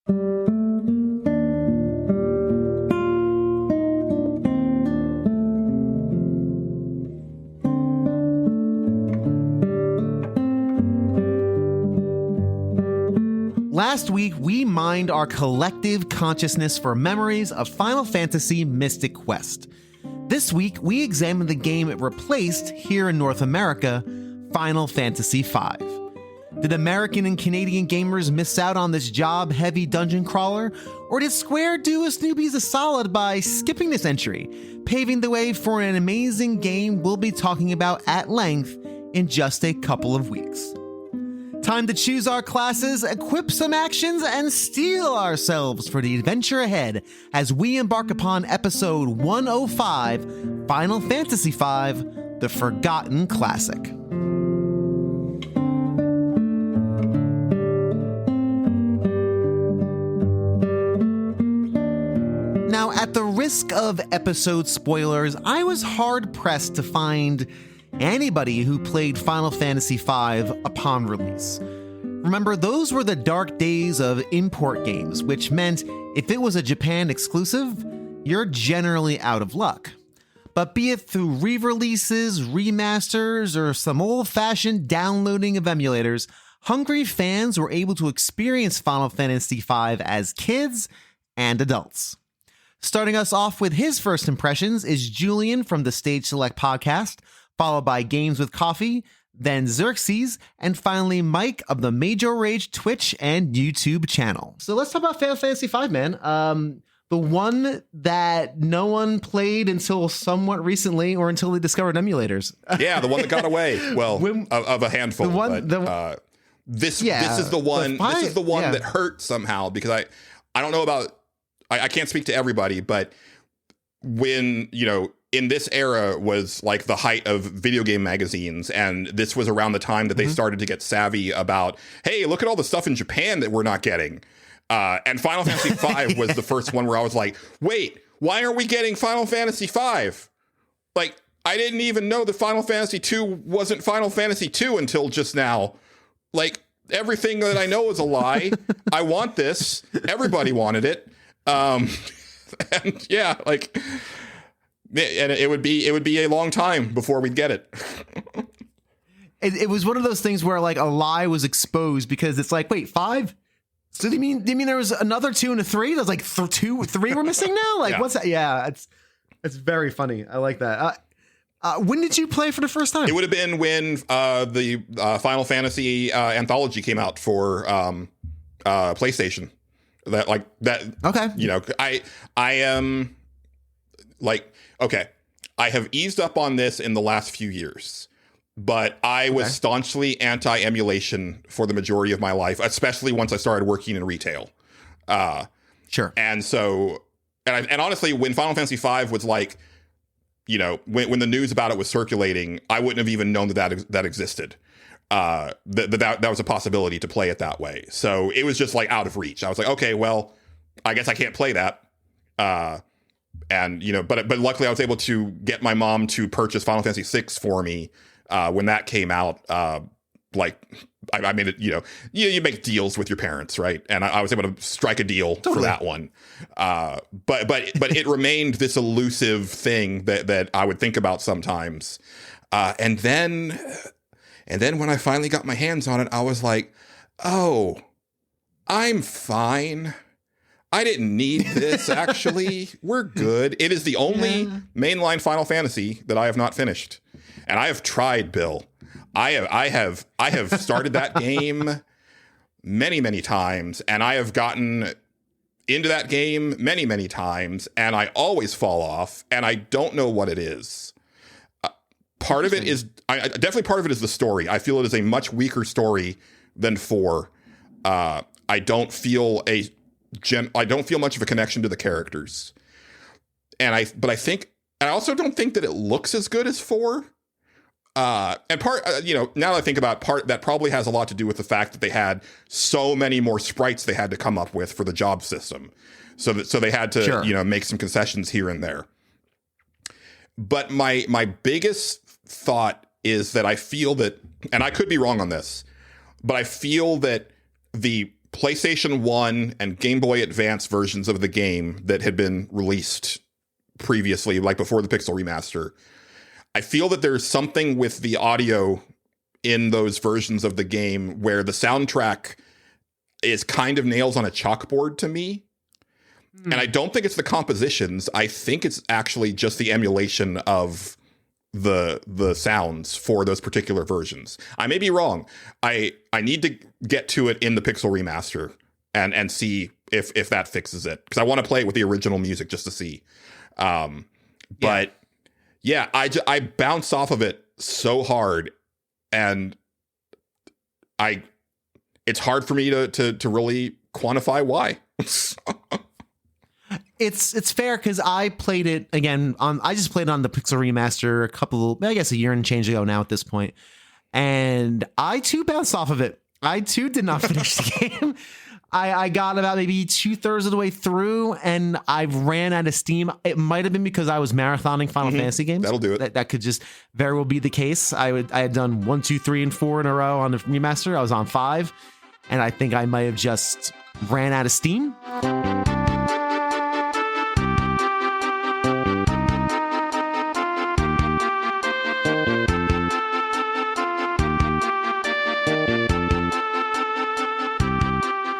Last week, we mined our collective consciousness for memories of Final Fantasy Mystic Quest. This week, we examined the game it replaced here in North America, Final Fantasy V. Did American and Canadian gamers miss out on this job-heavy dungeon crawler, or did Square do us newbies a solid by skipping this entry, paving the way for an amazing game we'll be talking about at length in just a couple of weeks? Time to choose our classes, equip some actions, and steel ourselves for the adventure ahead as we embark upon episode 105, Final Fantasy V, The Forgotten Classic. Now, at the risk of episode spoilers, I was hard-pressed to find anybody who played Final Fantasy V upon release. Remember, those were the dark days of import games, which meant if it was a Japan exclusive, you're generally out of luck. But be it through re-releases, remasters, or some old-fashioned downloading of emulators, hungry fans were able to experience Final Fantasy V as kids and adults. Starting us off with his first impressions is Julian from the Stage Select podcast, followed by Games with Coffee, then Xerxex, and finally Mike of the MageORage Twitch and YouTube channel. So let's talk about Final Fantasy V, man. The one that no one played until somewhat recently, or until they discovered emulators. Yeah, the one that got away. Well, of a handful. This is the one. This is the one that hurt somehow, because I don't know about. I can't speak to everybody, but when in this era was like the height of video game magazines, and this was around the time that they started to get savvy about, hey, look at all the stuff in Japan that we're not getting. And Final Fantasy V was the first one where I was like, wait, why aren't we getting Final Fantasy V? Like, I didn't even know that Final Fantasy II wasn't Final Fantasy II until just now. Like, everything that I know is a lie. I want this. Everybody wanted it. And yeah, like... And it would be a long time before we'd get it. It was one of those things where like a lie was exposed, because it's like, wait, 5? So do you mean there was another 2 and a 3? There's like 3 we're missing now? Like, what's that? Yeah, it's very funny. I like that. When did you play for the first time? It would have been when the Final Fantasy anthology came out for PlayStation. Okay. I am like. Okay, I have eased up on this in the last few years, but I was staunchly anti-emulation for the majority of my life, especially once I started working in retail. Sure. And so, and honestly, when Final Fantasy V was like, when the news about it was circulating, I wouldn't have even known that existed. That was a possibility to play it that way. So it was just like out of reach. I was like, okay, well, I guess I can't play that. And, but luckily I was able to get my mom to purchase Final Fantasy VI for me when that came out. I made it, you make deals with your parents, right? And I was able to strike a deal for that one. But it remained this elusive thing that I would think about sometimes. And then when I finally got my hands on it, I was like, oh, I'm fine. I didn't need this, actually. We're good. It is the only mainline Final Fantasy that I have not finished. And I have tried, Bill. I have started that game many, many times, and I have gotten into that game many, many times, and I always fall off, and I don't know what it is. Part of it is, definitely part of it is the story. I feel it is a much weaker story than 4. I don't feel much of a connection to the characters. And I also don't think that it looks as good as 4. And part, now that I think about that probably has a lot to do with the fact that they had so many more sprites they had to come up with for the job system. So they had to, make some concessions here and there. But my biggest thought is that I feel that, and I could be wrong on this, but I feel that the PlayStation 1 and Game Boy Advance versions of the game that had been released previously, like before the Pixel remaster, I feel that there's something with the audio in those versions of the game where the soundtrack is kind of nails on a chalkboard to me. And I don't think it's the compositions. I think it's actually just the emulation of the sounds for those particular versions. I may be wrong. I need to get to it in the Pixel remaster and see if that fixes it, because I want to play it with the original music just to see. But yeah, I bounce off of it so hard, and it's hard for me to really quantify why. It's fair, because I played it again I just played it on the Pixel remaster a year and change ago now at this point, and I too bounced off of it. I too did not finish the game. I got about maybe 2/3 of the way through, and I ran out of steam. It might have been because I was marathoning Final Fantasy games. That'll do it. That could just very well be the case. I had done 1, 2, 3, and 4 in a row on the remaster. I was on 5, and I think I might have just ran out of steam.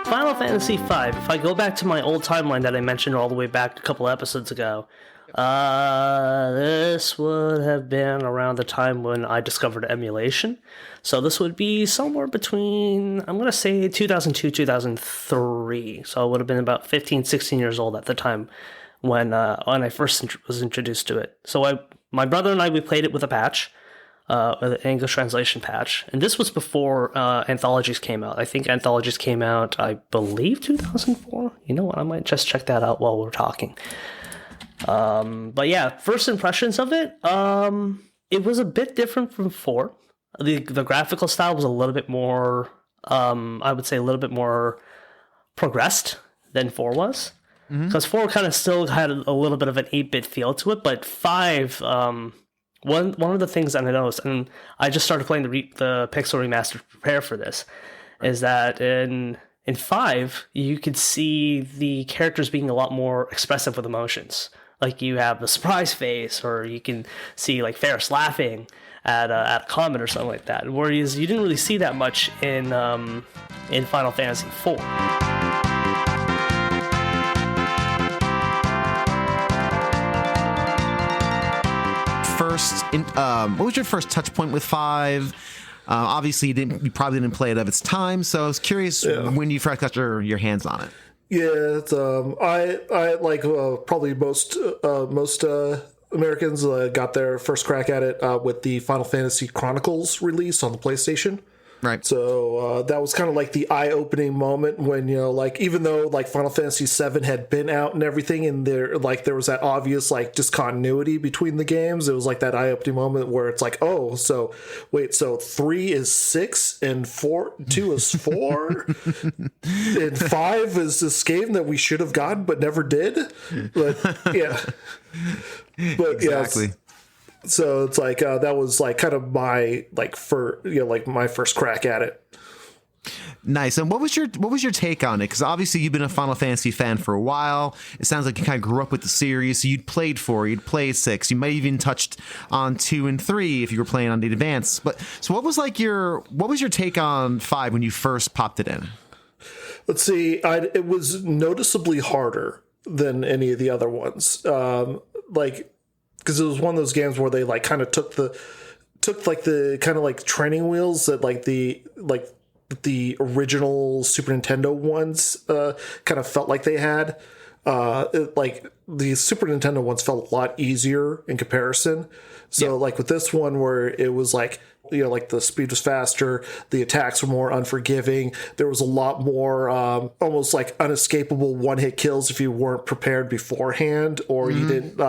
Final Fantasy V, if I go back to my old timeline that I mentioned all the way back a couple episodes ago, this would have been around the time when I discovered emulation. So this would be somewhere between, I'm going to say 2002, 2003. So I would have been about 15, 16 years old at the time when I first was introduced to it. So my brother and I, we played it with a patch. An English translation patch, and this was before anthologies came out. I think anthologies came out, I believe, 2004. You know what? I might just check that out while we're talking. But yeah, first impressions of it. It was a bit different from 4. The graphical style was a little bit more, I would say, a little bit more progressed than 4 was, because 4 kind of still had a little bit of an 8-bit feel to it, but 5. One of the things that I noticed, and I just started playing the Pixel remaster to prepare for this, is that in 5 you could see the characters being a lot more expressive with emotions. Like you have the surprise face, or you can see like Ferris laughing at a comment or something like that. Whereas you didn't really see that much in Final Fantasy IV. What was your first touch point with 5? Obviously, you probably didn't play it of its time, so I was curious when you first got your hands on it. Yeah, it's, I like probably most Americans got their first crack at it with the Final Fantasy Chronicles release on the PlayStation. Right. So that was kind of like the eye-opening moment when, like, even though like Final Fantasy VII had been out and everything, and there was that obvious like discontinuity between the games, it was like that eye-opening moment where it's like, oh, so wait, so 3 is 6 and 2 is 4 and 5 is this game that we should have gotten but never did. But yeah, but exactly. Yeah, so it's like that was like kind of my my first crack at it. Nice. And what was your take on it? Because obviously you've been a Final Fantasy fan for a while. It sounds like you kind of grew up with the series. So you'd played 4, you'd played 6. You might even touched on 2 and 3 if you were playing on the Advance. But so what was your take on 5 when you first popped it in? Let's see. It was noticeably harder than any of the other ones. Because it was one of those games where they like kind of took the kind of like training wheels that like the original Super Nintendo ones kind of felt like they had. Like the Super Nintendo ones felt a lot easier in comparison. So like with this one where it was like, like the speed was faster, the attacks were more unforgiving. There was a lot more almost like unescapable one-hit kills if you weren't prepared beforehand, or you didn't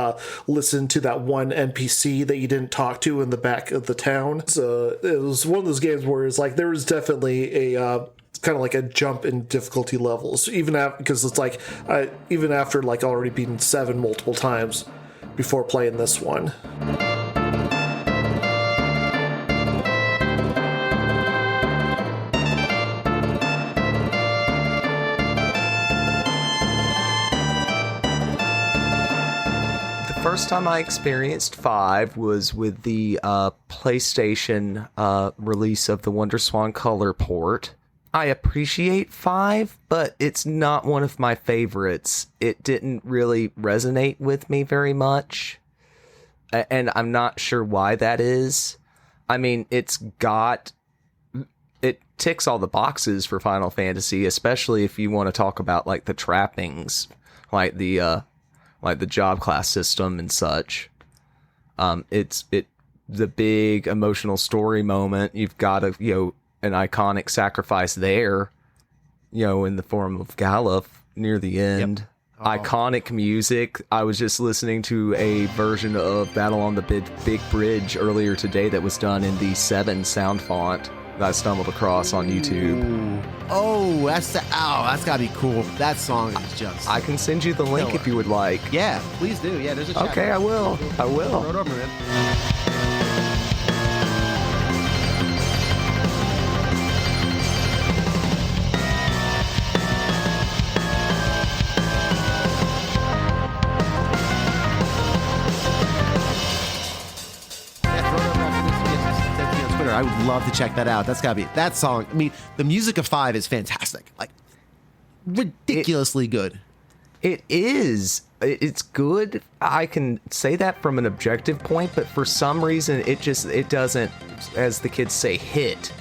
listen to that one NPC that you didn't talk to in the back of the town. So it was one of those games where it's like there was definitely a kind of like a jump in difficulty levels, because it's like even after like already beating 7 multiple times before playing this one. first time I experienced 5 was with the PlayStation release of the WonderSwan Color port. I appreciate 5, but it's not one of my favorites. It didn't really resonate with me very much, and I'm not sure why that is. I mean, it ticks all the boxes for Final Fantasy, especially if you want to talk about like the trappings, like the job class system and such. It's the big emotional story moment. You've got an iconic sacrifice there, in the form of Galuf near the end. Yep. Oh. Iconic music. I was just listening to a version of Battle on the Big Bridge earlier today that was done in the 7 sound font that I stumbled across on YouTube. Ooh. Oh, that's gotta be cool. That song is just... I can send you the link killer. If you would like. Yeah, please do. Yeah, there's a chat. Okay, I will. Throw it over, man. I would love to check that out. That's gotta be that song. I mean, the music of 5 is fantastic, like ridiculously good. It is. It's good. I can say that from an objective point, but for some reason, it doesn't, as the kids say, hit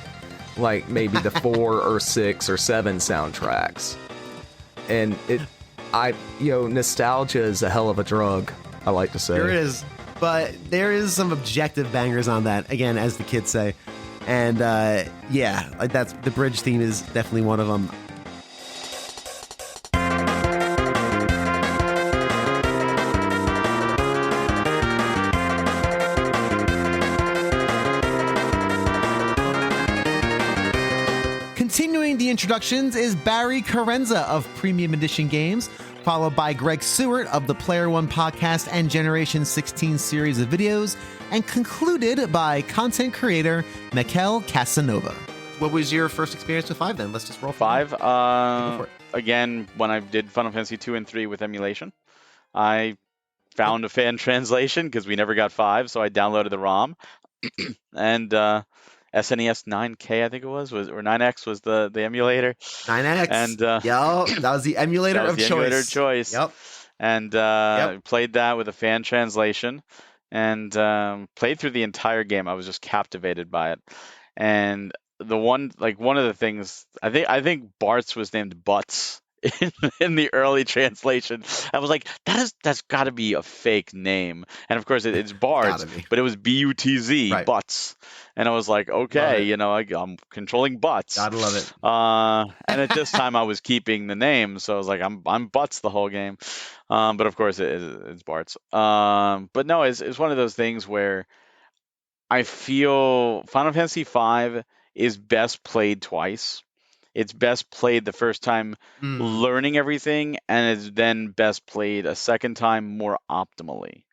like maybe the 4 or 6 or 7 soundtracks. And nostalgia is a hell of a drug, I like to say. There is. But there is some objective bangers on that, again, as the kids say. And that's the bridge theme is definitely one of them. Continuing the introductions is Barry Carenza of Premium Edition Games, followed by Greg Sewart of the Player One podcast and Generation 16 series of videos, and concluded by content creator Mekel Kasanova. What was your first experience with 5 then? Let's just roll 5. Again, when I did Final Fantasy 2 and 3 with emulation, I found a fan translation because we never got 5, so I downloaded the ROM. And SNES 9K, I think it was or 9X was the emulator. 9X. And that was the emulator of choice. Emulator of choice. Yep. And played that with a fan translation, and played through the entire game. I was just captivated by it. And one of the things I think Bart's was named Butts in the early translation. I was like, that's got to be a fake name. And of course it's Bart's, but it was Butz, right. Butts. And I was like, okay, I'm controlling Butts. Gotta love it. And at this time I was keeping the name, so I was like, I'm Butts the whole game. But of course it's Bart's. But no, it's one of those things where I feel Final Fantasy V is best played twice. It's best played the first time learning everything, and it's then best played a second time more optimally,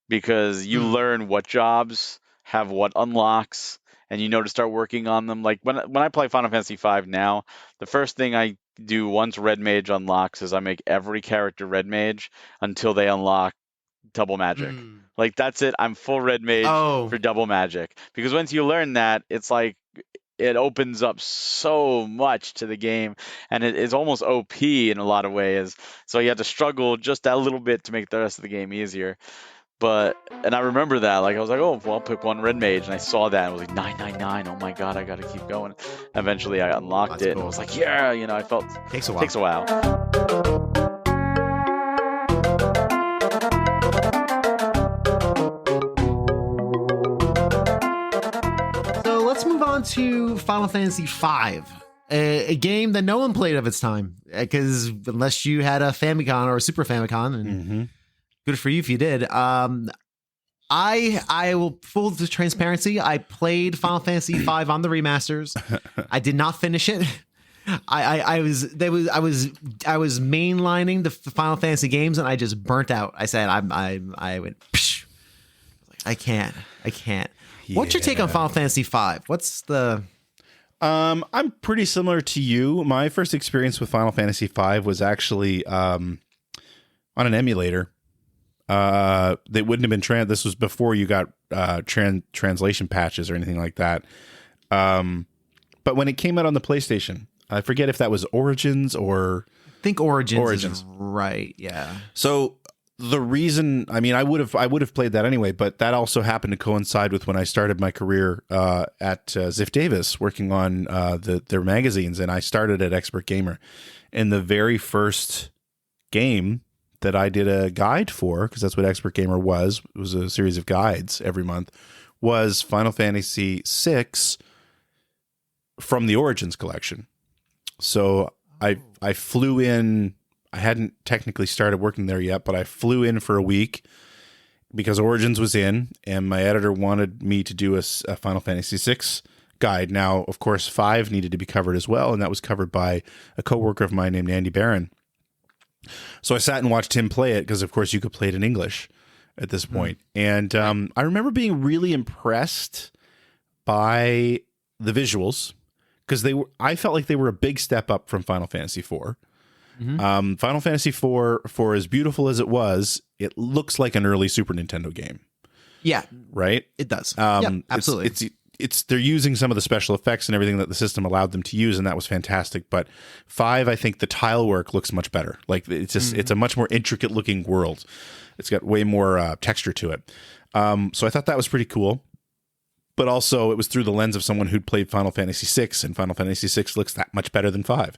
because you learn what jobs have what unlocks, and to start working on them. Like when I play Final Fantasy V now, the first thing I do once Red Mage unlocks is I make every character Red Mage until they unlock Double Magic. Like that's it. I'm full Red Mage for Double Magic, because once you learn that, it's like it opens up so much to the game, and it is almost OP in a lot of ways. So you have to struggle just that little bit to make the rest of the game easier. And I remember that, I was like, oh, well, I'll pick one Red Mage, and I saw that, and I was like, 999, oh my god, I gotta keep going. Eventually I unlocked it, cool. And I was like, yeah, I felt... Takes a while. To Final Fantasy V, a game that no one played of its time, because unless you had a Famicom or a Super Famicom, and good for you if you did. I will full transparency. I played Final Fantasy V on the remasters. I did not finish it. I was mainlining the Final Fantasy games, and I just burnt out. I said I went. Psh. I can't. Yeah. What's your take on Final Fantasy V? What's the... I'm pretty similar to you. My first experience with Final Fantasy V was actually on an emulator. They wouldn't have been this was before you got translation patches or anything like that. But when it came out on the PlayStation, I forget if that was Origins or I think Origins. Is right. Yeah. So the reason, I mean, I would have played that anyway, but that also happened to coincide with when I started my career at Ziff Davis, working on their magazines, and I started at Expert Gamer. And the very first game that I did a guide for, because that's what Expert Gamer was a series of guides every month, was Final Fantasy VI from the Origins collection. So I flew in. I hadn't technically started working there yet, but I flew in for a week because Origins was in, and my editor wanted me to do a Final Fantasy VI guide. Now, of course, 5 needed to be covered as well, and that was covered by a coworker of mine named Andy Barron. So I sat and watched him play it because, of course, you could play it in English at this point. And I remember being really impressed by the visuals because I felt like they were a big step up from Final Fantasy IV. Mm-hmm. Final Fantasy IV, for as beautiful as it was, it looks like an early Super Nintendo game. Yeah, right. It does. Yeah, absolutely. It's they're using some of the special effects and everything that the system allowed them to use, and that was fantastic. But 5, I think the tile work looks much better. Like it's just it's a much more intricate looking world. It's got way more texture to it. So I thought that was pretty cool. But also, it was through the lens of someone who'd played Final Fantasy VI, and Final Fantasy VI looks that much better than 5.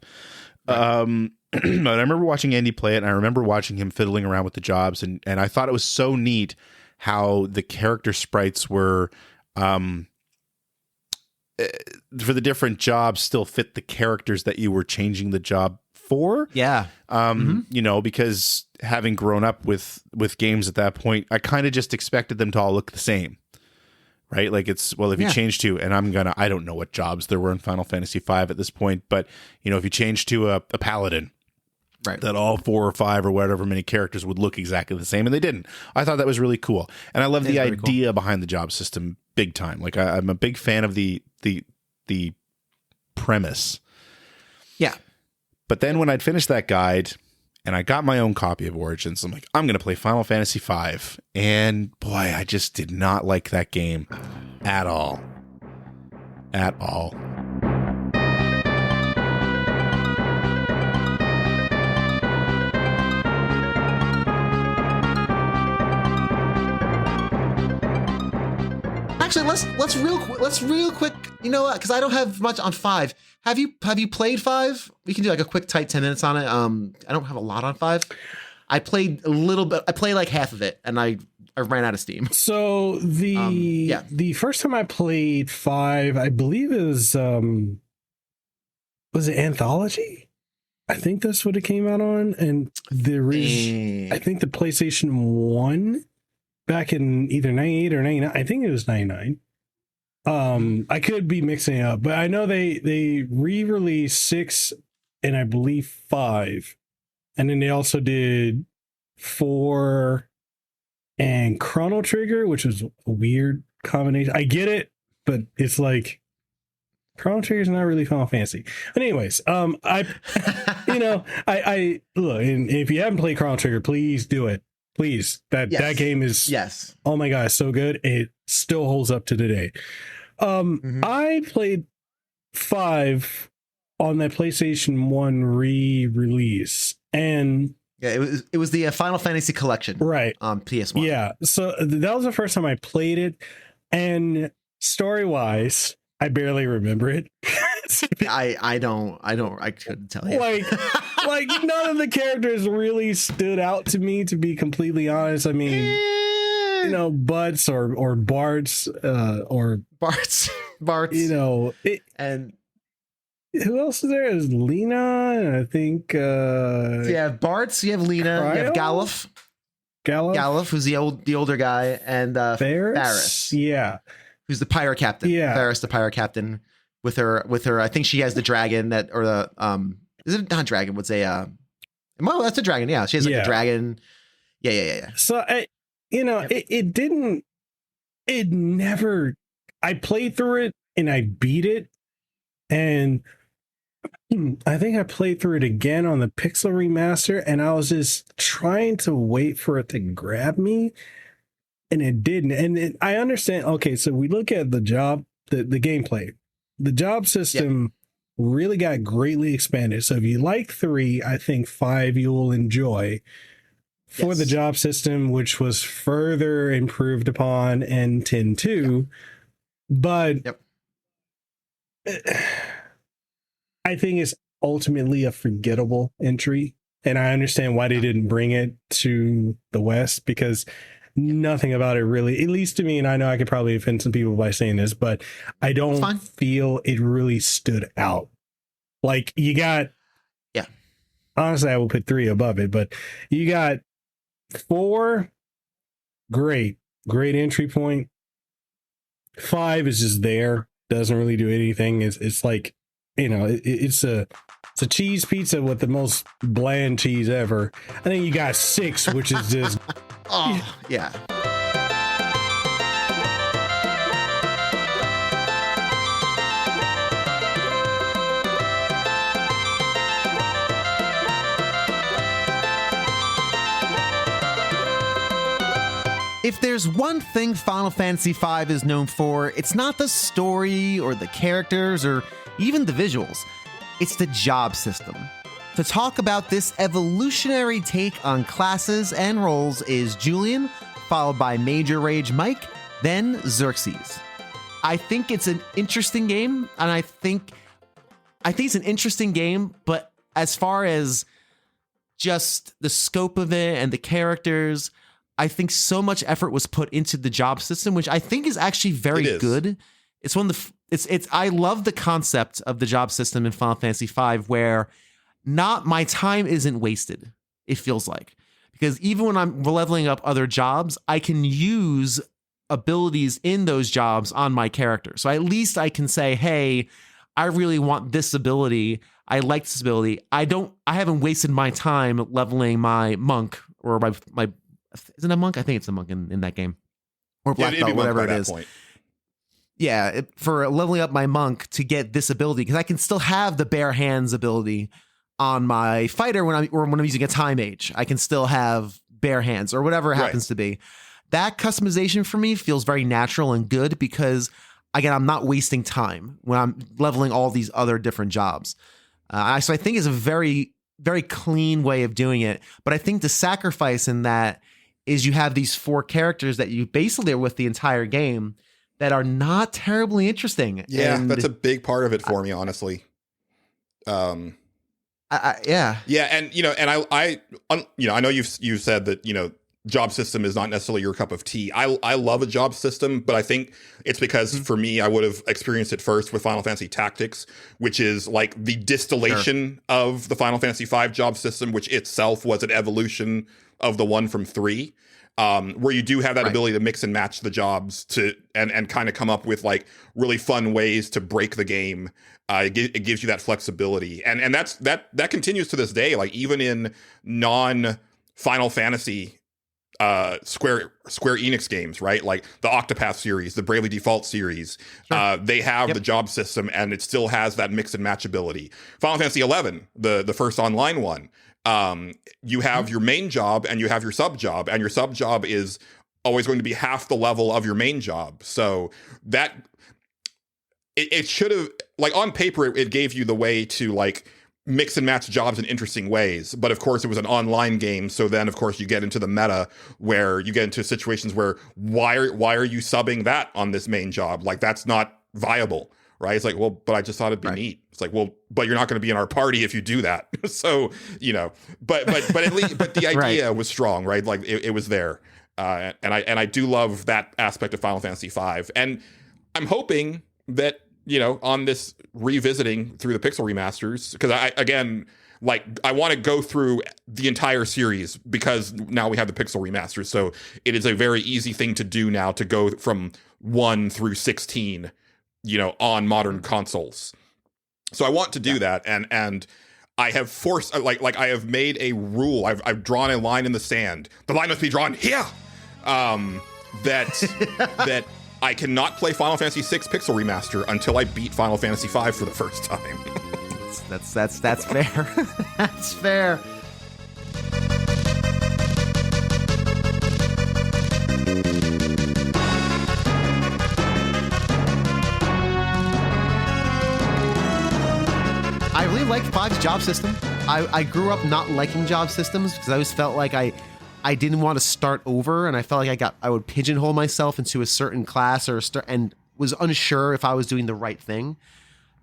Right. But I remember watching Andy play it, and I remember watching him fiddling around with the jobs, and I thought it was so neat how the character sprites were, for the different jobs, still fit the characters that you were changing the job for. Yeah. You know, because having grown up with games at that point, I kind of just expected them to all look the same. Right? Like if you change to, and I don't know what jobs there were in Final Fantasy V at this point, but, you know, if you change to a paladin, right, that all 4 or 5 or whatever many characters would look exactly the same, and they didn't. I thought that was really cool. And I love the idea behind the job system big time. Like I'm a big fan of the premise. Yeah. But then when I'd finished that guide, and I got my own copy of Origins, I'm like, I'm going to play Final Fantasy V. And boy, I just did not like that game at all. At all. Actually, let's real quick. You know what? Because I don't have much on 5. Have you played 5? We can do like a quick tight 10 minutes on it. I don't have a lot on 5. I played a little bit. I played like half of it, and I ran out of steam. So the first time I played 5, I believe it was it Anthology? I think that's what it came out on, and there is I think the PlayStation 1 back in either 98 or 99. I think it was 99. I could be mixing it up, but I know they re-released 6 and I believe 5, and then they also did 4 and Chrono Trigger, which was a weird combination. I get it, but it's like Chrono Trigger is not really Final Fantasy. But anyways, I look, and if you haven't played Chrono Trigger, please do it. Please, that game is oh my god, so good. It still holds up to today. I played 5 on that PlayStation 1 re-release, and it was the Final Fantasy collection, right, on PS1. Yeah, so that was the first time I played it, and story-wise, I barely remember it. I couldn't tell you. Like none of the characters really stood out to me, to be completely honest. I mean, you know, Butts or Barts or Barts. You know, and who else is there? Is Lena, and I think so you have Barts, you have Lena, Cryo? You have Galuf, who's the older guy, and Faris, who's the pirate captain. Faris, the pirate captain, with her. I think she has the dragon that, or the is it not dragon? What's well, that's a dragon. Yeah, she has like a dragon. Yeah. So it never. I played through it and I beat it, and I think I played through it again on the Pixel remaster, and I was just trying to wait for it to grab me, and it didn't. And I understand. Okay, so we look at the gameplay. The job system really got greatly expanded. So if you like 3, I think 5 you will enjoy. For the job system, which was further improved upon in 10.2, but I think it's ultimately a forgettable entry, and I understand why they didn't bring it to the West, because nothing about it really, at least to me, and I know I could probably offend some people by saying this, but I don't feel it really stood out. Like, you got, honestly, I will put 3 above it, but you got 4, great entry point. 5 is just there, doesn't really do anything. It's like, it's a cheese pizza with the most bland cheese ever. I think you got 6, which is just yeah. If there's one thing Final Fantasy V is known for, it's not the story or the characters or even the visuals. It's the job system. To talk about this evolutionary take on classes and roles is Julian, followed by MageORage Mike, then Xerxex. I think it's an interesting game, and I think it's an interesting game, but as far as just the scope of it and the characters, I think so much effort was put into the job system, which I think is actually very good. It's one of the I love the concept of the job system in Final Fantasy V, where my time isn't wasted. It feels like, because even when I'm leveling up other jobs, I can use abilities in those jobs on my character. So at least I can say, hey, I really want this ability. I like this ability. I haven't wasted my time leveling my monk or my isn't it a monk? I think it's a monk in that game, or black belt, whatever it is. Yeah, for leveling up my monk to get this ability, because I can still have the bare hands ability on my fighter when I'm using a time mage. I can still have bare hands or whatever it happens to be. That customization for me feels very natural and good, because again, I'm not wasting time when I'm leveling all these other different jobs. So I think it's a very, very clean way of doing it. But I think the sacrifice in that is you have these 4 characters that you basically are with the entire game that are not terribly interesting. Yeah, and that's a big part of it for me, honestly. Yeah. And I know you've said that, job system is not necessarily your cup of tea. I love a job system, but I think it's because for me, I would have experienced it first with Final Fantasy Tactics, which is like the distillation of the Final Fantasy V job system, which itself was an evolution of the one from 3, where you do have that ability to mix and match the jobs and kind of come up with like really fun ways to break the game. It gives you that flexibility, and that continues to this day. Like even in non-Final Fantasy Square Enix games, right? Like the Octopath series, the Bravely Default series, they have the job system, and it still has that mix and match ability. Final Fantasy 11, the first online one, you have your main job and you have your sub job, and your sub job is always going to be half the level of your main job. So that it should have, like, on paper, it gave you the way to like mix and match jobs in interesting ways. But of course, it was an online game. So then, of course, you get into the meta where you get into situations where why are you subbing that on this main job? Like, that's not viable, right? It's like, well, but I just thought it'd be neat. It's like, well, but you're not going to be in our party if you do that. So, but at least, but the idea was strong, right? Like it was there. And I do love that aspect of Final Fantasy V. And I'm hoping that, on this revisiting through the Pixel remasters, because I want to go through the entire series, because now we have the Pixel remasters. So it is a very easy thing to do now, to go from 1 through 16, on modern consoles. So I want to do that. And I have forced, I have made a rule. I've drawn a line in the sand. The line must be drawn here. That I cannot play Final Fantasy VI Pixel Remaster until I beat Final Fantasy V for the first time. That's fair. That's fair. I really liked 5's job system. I grew up not liking job systems because I always felt like I didn't want to start over, and I felt like I would pigeonhole myself into a certain class and was unsure if I was doing the right thing.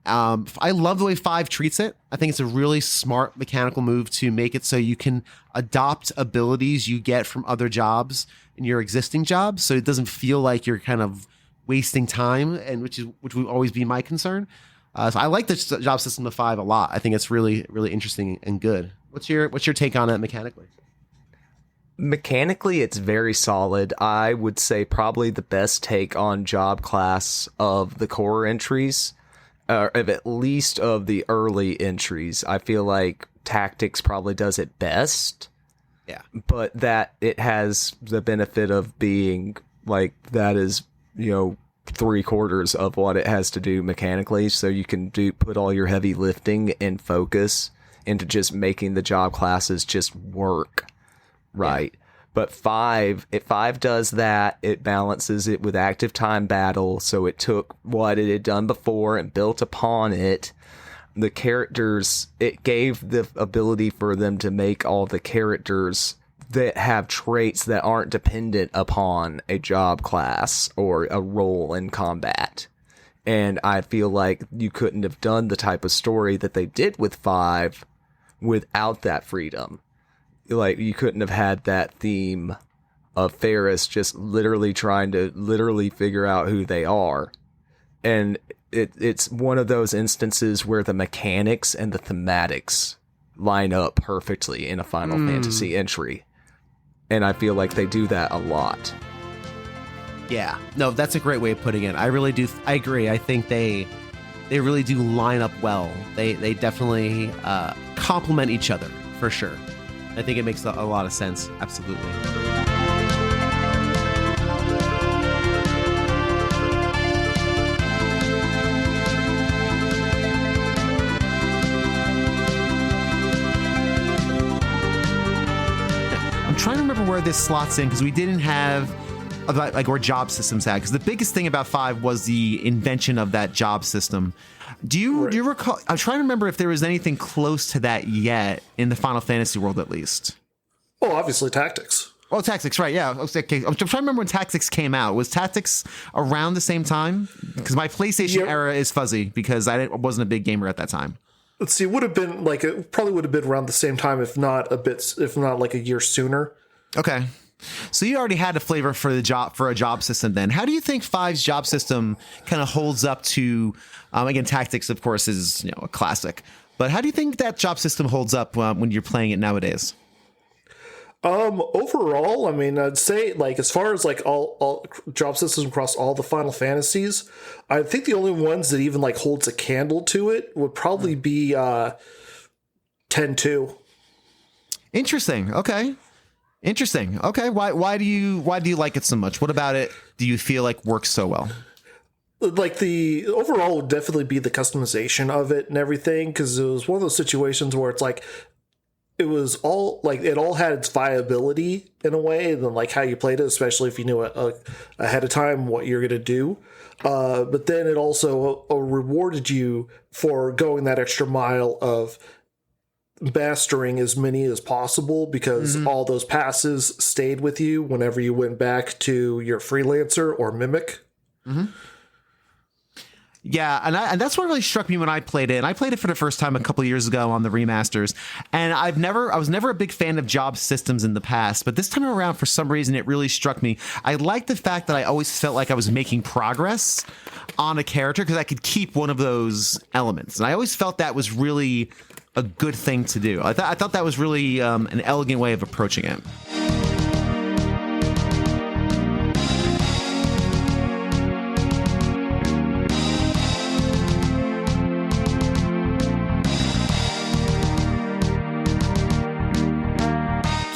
I love the way 5 treats it. I think it's a really smart mechanical move to make it so you can adopt abilities you get from other jobs in your existing jobs, so it doesn't feel like you're kind of wasting time, and which would always be my concern. So I like the job system of 5 a lot. I think it's really, really interesting and good. What's your take on it mechanically? Mechanically, it's very solid. I would say probably the best take on job class of the core entries, or of at least of the early entries. I feel like Tactics probably does it best. Yeah. But that it has the benefit of being like, that is, 3/4 of what it has to do mechanically, so you can put all your heavy lifting and focus into just making the job classes just work right. Yeah. But 5 does that. It balances it with active time battle, so it took what it had done before and built upon it. The characters, it gave the ability for them to make all the characters that have traits that aren't dependent upon a job class or a role in combat. And I feel like you couldn't have done the type of story that they did with 5 without that freedom. Like, you couldn't have had that theme of Ferris just literally trying to figure out who they are. And it's one of those instances where the mechanics and the thematics line up perfectly in a Final Fantasy entry. And I feel like they do that a lot. Yeah, no, that's a great way of putting it. I really do. I agree. I think they really do line up well. They definitely complement each other for sure. I think it makes a lot of sense. Absolutely. I'm trying to remember where this slots in because we didn't have about like where job systems had, because the biggest thing about 5 was the invention of that job system. Do you recall? I'm trying to remember if there was anything close to that yet in the Final Fantasy world, at least. Oh, obviously Tactics. Oh, Tactics, right? Yeah. Okay. I'm trying to remember when Tactics came out. Was Tactics around the same time? Because my PlayStation era is fuzzy because I wasn't a big gamer at that time. Let's see. It would have been like it probably would have been around the same time, if not like a year sooner. Okay. So you already had a flavor for a job system then. How do you think 5's job system kind of holds up to, again, Tactics, of course, is a classic. But how do you think that job system holds up when you're playing it nowadays? Overall, I mean, I'd say like as far as like all job systems across all the Final Fantasies, I think the only ones that even like holds a candle to it would probably be 10-2. Interesting. Okay. Interesting. Okay. Why do you like it so much? What about it do you feel like works so well? Like the overall would definitely be the customization of it and everything, because it was one of those situations where it's like it was all like it all had its viability in a way, and then like how you played it, especially if you knew ahead of time what you're gonna do. But then it also rewarded you for going that extra mile of mastering as many as possible, because all those passes stayed with you whenever you went back to your freelancer or mimic. Yeah, and that's what really struck me when I played it. And I played it for the first time a couple of years ago on the remasters. And I was never a big fan of job systems in the past, but this time around, for some reason, it really struck me. I liked the fact that I always felt like I was making progress on a character because I could keep one of those elements. And I always felt that was really a good thing to do. I thought that was really an elegant way of approaching it.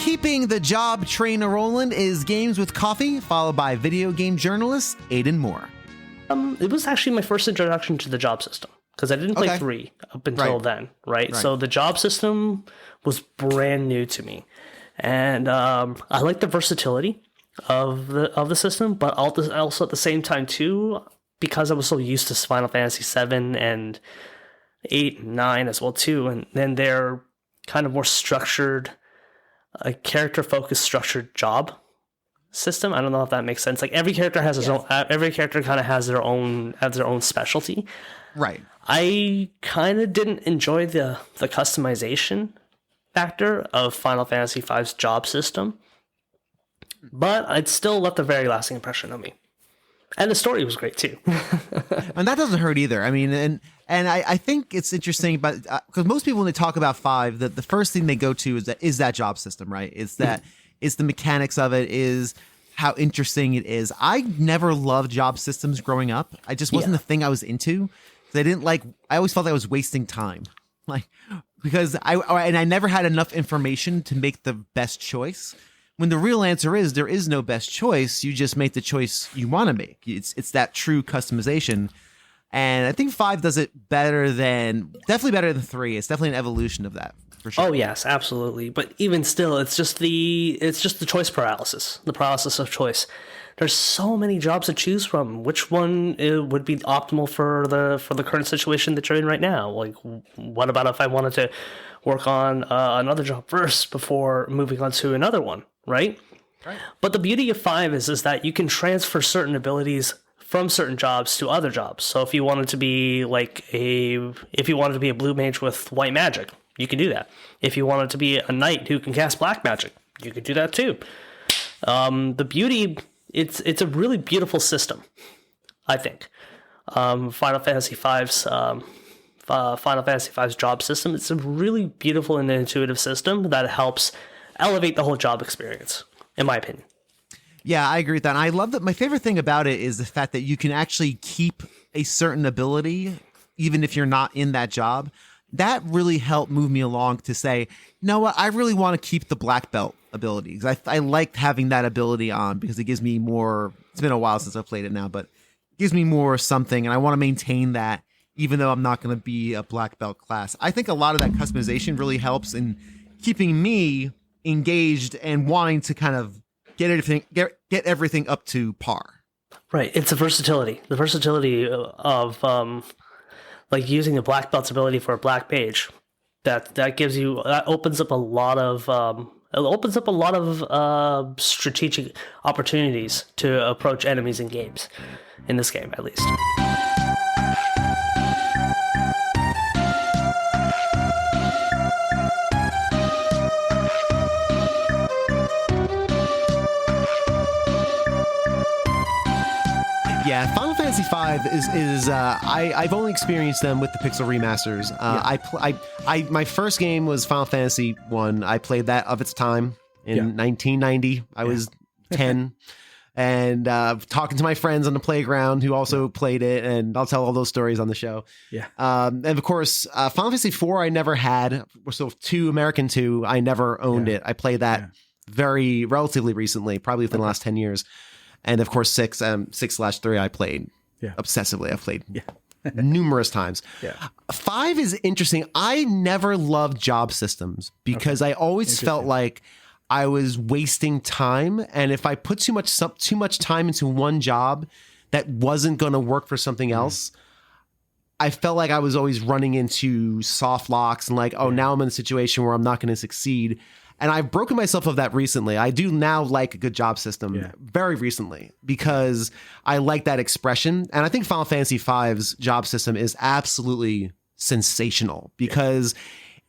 Keeping the job train a-rolling is Games with Coffee, followed by video game journalist Aiden Moher. It was actually my first introduction to the job system. because I didn't play Okay. 3 up until Right. then, right? So the job system was brand new to me, and I like the versatility of the system, but also at the same time too, because I was so used to Final Fantasy 7 and 8 and 9 as well too, and then they're kind of more structured, a character-focused structured job system. I don't know if that makes sense. Like every character has his own. Every character kind of has their own specialty. Right. I kind of didn't enjoy the customization factor of Final Fantasy V's job system, but it still left a very lasting impression on me. And the story was great too. And that doesn't hurt either. I mean, and I think it's interesting, but because most people when they talk about 5, the first thing they go to is that job system, right? It's that it's the mechanics of it, is how interesting it is. I never loved job systems growing up. I just wasn't the thing I was into. I didn't like. I always felt I was wasting time, like because I never had enough information to make the best choice. When the real answer is there is no best choice, you just make the choice you want to make. It's that true customization, and I think 5 does it definitely better than 3. It's definitely an evolution of that for sure. Oh yes, absolutely. But even still, it's just the choice paralysis, the paralysis of choice. There's so many jobs to choose from. Which one would be optimal for the current situation that you're in right now? Like, what about if I wanted to work on another job first before moving on to another one? Right? But the beauty of 5 is that you can transfer certain abilities from certain jobs to other jobs. So if you wanted to be a blue mage with white magic, you can do that. If you wanted to be a knight who can cast black magic, you could do that too. The beauty, it's a really beautiful system, I think. Final Fantasy V's job system, it's a really beautiful and intuitive system that helps elevate the whole job experience, in my opinion. Yeah, I agree with that. And I love that. My favorite thing about it is the fact that you can actually keep a certain ability even if you're not in that job. That really helped move me along to say, you know what, I really want to keep the black belt ability. 'Cause I liked having that ability on because it gives me more. It's been a while since I've played it now, but it gives me more something, and I want to maintain that even though I'm not going to be a black belt class. I think a lot of that customization really helps in keeping me engaged and wanting to kind of get everything up to par. Right. It's the versatility of like using the black belt's ability for a black mage. That opens up a lot of strategic opportunities to approach enemies in games, in this game at least. Yeah, Final Fantasy V I've only experienced them with the Pixel remasters. My first game was Final Fantasy 1. I played that of its time in 1990. I was 10, and talking to my friends on the playground who also played it, and I'll tell all those stories on the show. Yeah. And of course, Final Fantasy 4 I never had. So American 2, I never owned it. I played that relatively recently, probably within the last 10 years. And of course, 6/3 I played obsessively. I've played numerous times. 5 is interesting. I never loved job systems because I always felt like I was wasting time. And if I put too much time into one job that wasn't going to work for something else, I felt like I was always running into soft locks and like, now I'm in a situation where I'm not going to succeed. And I've broken myself of that recently. I do now like a good job system very recently because I like that expression. And I think Final Fantasy V's job system is absolutely sensational because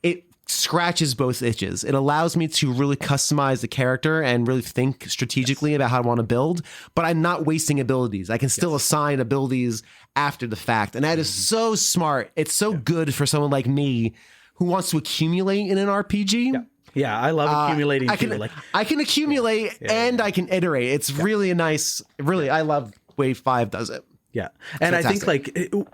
it scratches both itches. It allows me to really customize the character and really think strategically about how I want to build, but I'm not wasting abilities. I can still assign abilities after the fact. And that is so smart. It's so good for someone like me who wants to accumulate in an RPG. Yeah, I love accumulating too. I can accumulate and I can iterate. It's really a nice. Really, I love the way 5 does it. Yeah, and fantastic. I think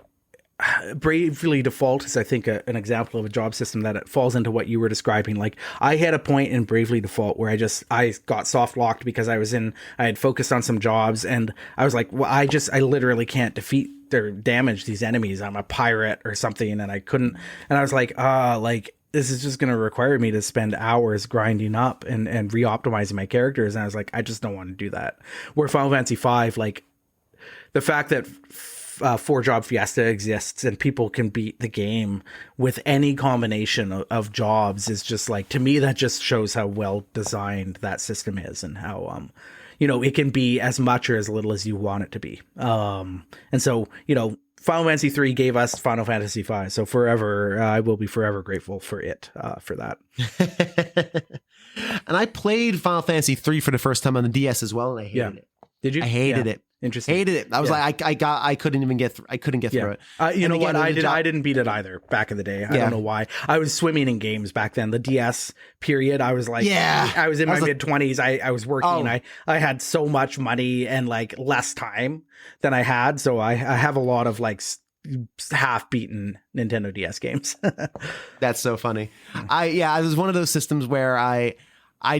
Bravely Default is, I think, an example of a job system that it falls into what you were describing. Like, I had a point in Bravely Default where I got soft locked because I had focused on some jobs, and I was like, well, I literally can't defeat or damage these enemies. I'm a pirate or something, and I couldn't. And I was like, this is just going to require me to spend hours grinding up and re-optimizing my characters. And I was like, I just don't want to do that. Where Final Fantasy V, like the fact that 4-job Fiesta exists and people can beat the game with any combination of jobs is just like, to me, that just shows how well designed that system is and how, it can be as much or as little as you want it to be. And so, Final Fantasy III gave us Final Fantasy V. So forever, I will be forever grateful for it, for that. And I played Final Fantasy III for the first time on the DS as well, and I hated it. Did you? I hated it. Interesting. Hated it. I was like, I couldn't even get through. I couldn't get through it. You know what? I didn't beat it either back in the day. I don't know why. I was swimming in games back then. The DS period. I was like, I was in my mid-20s. I was working. I had so much money and like less time than I had. So I have a lot of like half-beaten Nintendo DS games. That's so funny. It was one of those systems where I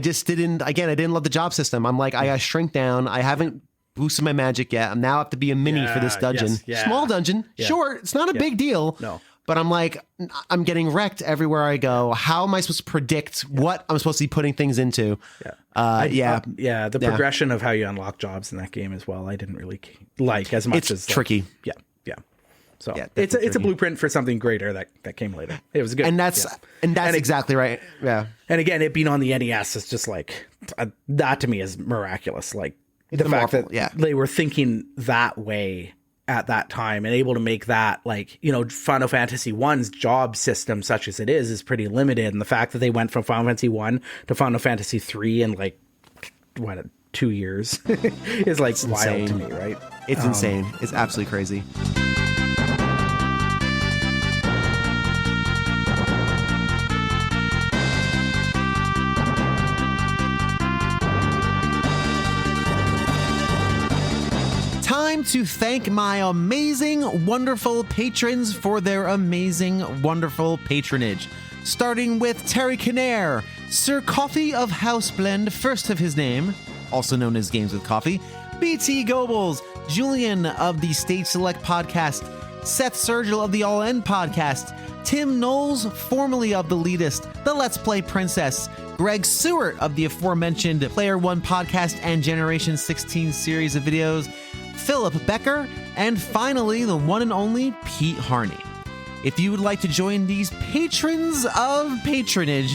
just didn't. Again, I didn't love the job system. I'm like, I got shrink down. I haven't boosted my magic yet. I'm now have to be a mini for this dungeon. Small dungeon. Short. It's not a big deal. No. But I'm like, I'm getting wrecked everywhere I go. How am I supposed to predict what I'm supposed to be putting things into? The progression of how you unlock jobs in that game as well, I didn't really like as much. It's tricky. So it's a blueprint for something greater that came later. It was good. And that's exactly right. Yeah. And again, it being on the NES is just like, that to me is miraculous. Like the fact that they were thinking that way at that time and able to make that, like, Final Fantasy 1's job system, such as it is pretty limited. And the fact that they went from Final Fantasy 1 to Final Fantasy 3 in like, 2 years is like wild to me, right? It's insane. It's absolutely crazy. Time to thank my amazing, wonderful patrons for their amazing, wonderful patronage. Starting with Terry Kinnair, Sir Coffee of Houseblend, first of his name, also known as Games with Coffee, BT Goebbels, Julian of the Stage Select Podcast, Seth Sergil of the All End Podcast, Tim Knowles, formerly of The Leadist, The Let's Play Princess, Greg Sewart of the aforementioned Player One Podcast and Generation 16 series of videos, Philip Becker, and finally, the one and only Pete Harney. If you would like to join these patrons of patronage,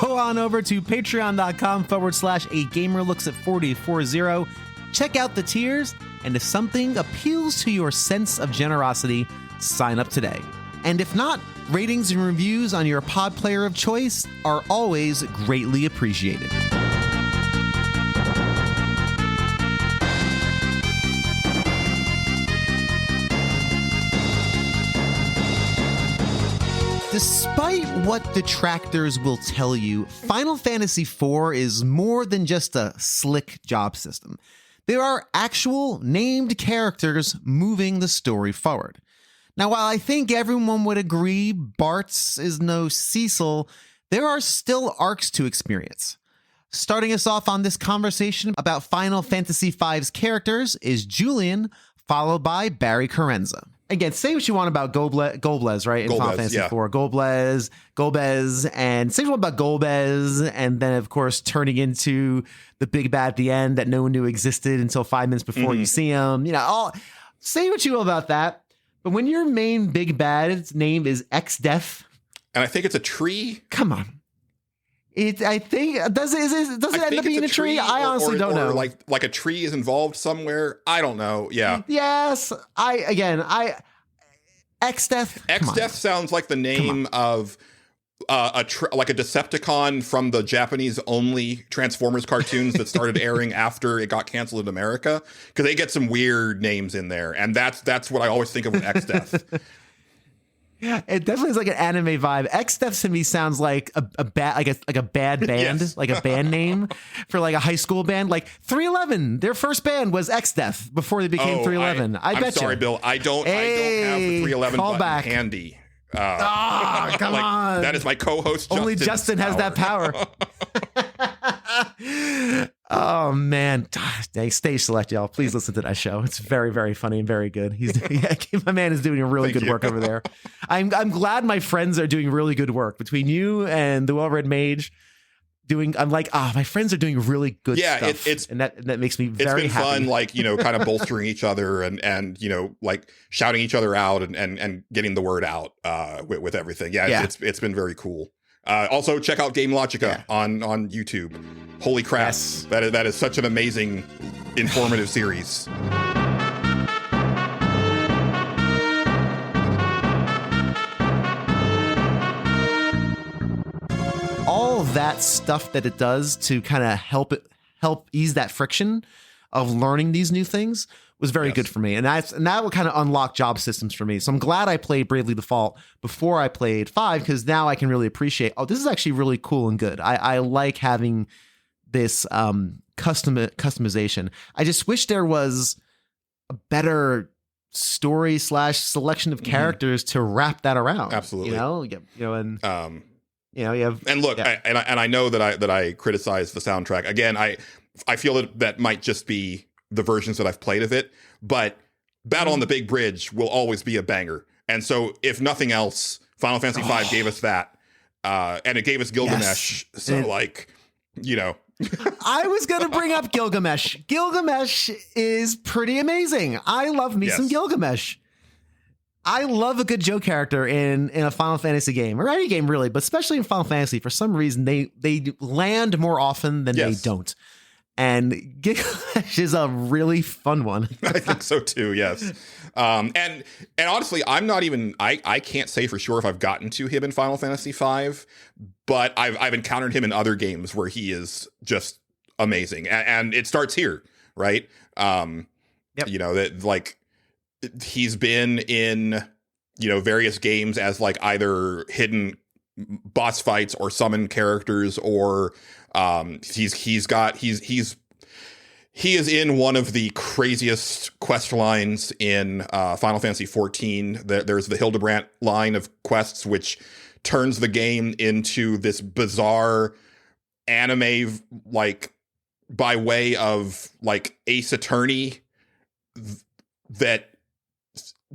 go on over to patreon.com/agamerlooksat4040. Check out the tiers, and if something appeals to your sense of generosity, sign up today. And if not, ratings and reviews on your pod player of choice are always greatly appreciated. Despite what detractors will tell you, Final Fantasy IV is more than just a slick job system. There are actual named characters moving the story forward. Now, while I think everyone would agree Bart's is no Cecil, there are still arcs to experience. Starting us off on this conversation about Final Fantasy V's characters is Julian, followed by Barry Carenza. Again, say what you want about Golbez, right? In Final Fantasy IV. Golbez, and say what you want about Golbez, and then, of course, turning into the big bad at the end that no one knew existed until 5 minutes before you see him. Say what you will about that. But when your main big bad's name is X-Death, and I think it's a tree. Come on. Does it end up being a tree? I honestly don't know. Like a tree is involved somewhere. I don't know. Yeah. Yes. X-Death. X-Death sounds like the name of a Decepticon from the Japanese only Transformers cartoons that started airing after it got canceled in America, because they get some weird names in there, and that's what I always think of with X-Death. Yeah, it definitely is like an anime vibe. X-Death to me sounds like a bad band, Yes. like a band name for like a high school band. Like 311, their first band was X-Death before they became 311. I'm sorry, Bill. I don't have the 311 button back. handy. Come on. That is my co-host. Only Justin has that power. Oh man, Stage Select, y'all. Please listen to that show. It's very, very funny and very good. My man is doing really good work over there. I'm glad my friends are doing really good work between you and the Well-Read Mage. I'm like, my friends are doing really good stuff. And that makes me very happy. It's been fun, like, kind of bolstering each other and like shouting each other out and getting the word out with everything. Yeah. It's been very cool. Also, check out Game Logica on YouTube. Holy crap. Yes. That is such an amazing, informative series. All that stuff that it does to kind of help ease that friction of learning these new things was very good for me. And that will kind of unlock job systems for me. So I'm glad I played Bravely Default before I played 5, because now I can really appreciate, this is actually really cool and good. I like having this customization. I just wish there was a better story / selection of characters to wrap that around. Absolutely. And you have, and look, I know that I criticize the soundtrack. Again, I feel that might just be the versions that I've played of it, but Battle on the Big Bridge will always be a banger. And so, if nothing else, Final Fantasy V gave us that, and it gave us Gilgamesh. Yes. So, I was going to bring up Gilgamesh. Gilgamesh is pretty amazing. I love me some Gilgamesh. I love a good Joe character in a Final Fantasy game, or any game really, but especially in Final Fantasy. For some reason, they land more often than they don't. And Gilgamesh is a really fun one. I think so too. Yes. And honestly, I can't say for sure if I've gotten to him in Final Fantasy V, but I've encountered him in other games where he is just amazing. And it starts here, right? That like he's been in, various games as like either hidden boss fights or summon characters, or he is in one of the craziest quest lines in Final Fantasy XIV. There's the Hildebrandt line of quests, which turns the game into this bizarre anime, like by way of like Ace Attorney that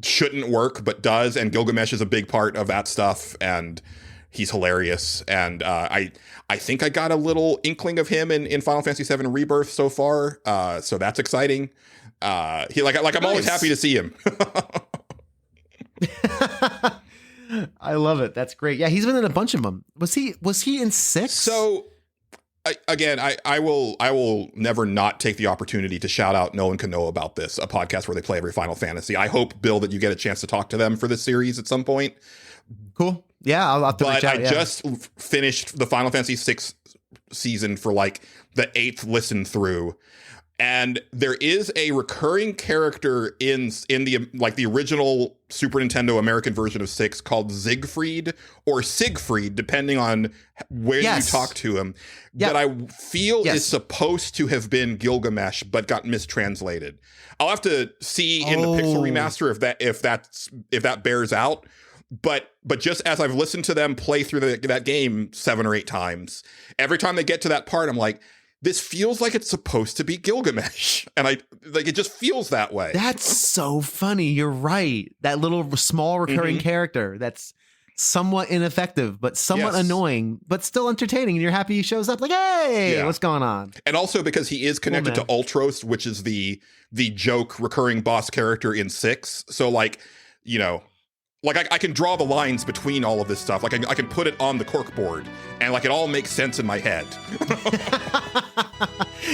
shouldn't work but does, and Gilgamesh is a big part of that stuff, and he's hilarious. And I think I got a little inkling of him in Final Fantasy VII Rebirth so far, so that's exciting. I'm always happy to see him. I love it. That's great. Yeah, he's been in a bunch of them. Was he in 6? So I will never not take the opportunity to shout out No One Can Know About This, a podcast where they play every Final Fantasy. I hope, Bill, that you get a chance to talk to them for this series at some point. Cool. Yeah, I'll have to reach out. I just finished the Final Fantasy VI season for like the 8th listen through, and there is a recurring character in the original Super Nintendo American version of 6 called Siegfried or Siegfried, depending on where you talk to him. That I feel is supposed to have been Gilgamesh, but got mistranslated. I'll have to see in the Pixel remaster if that bears out. But just as I've listened to them play through that game 7 or 8 times, every time they get to that part, I'm like, this feels like it's supposed to be Gilgamesh. And it just feels that way. That's so funny. You're right. That little small recurring character that's somewhat ineffective, but somewhat annoying, but still entertaining. And you're happy he shows up like, hey, what's going on? And also because he is connected to Ultros, which is the joke recurring boss character in 6. So like, I can draw the lines between all of this stuff. Like I can put it on the corkboard, and like it all makes sense in my head.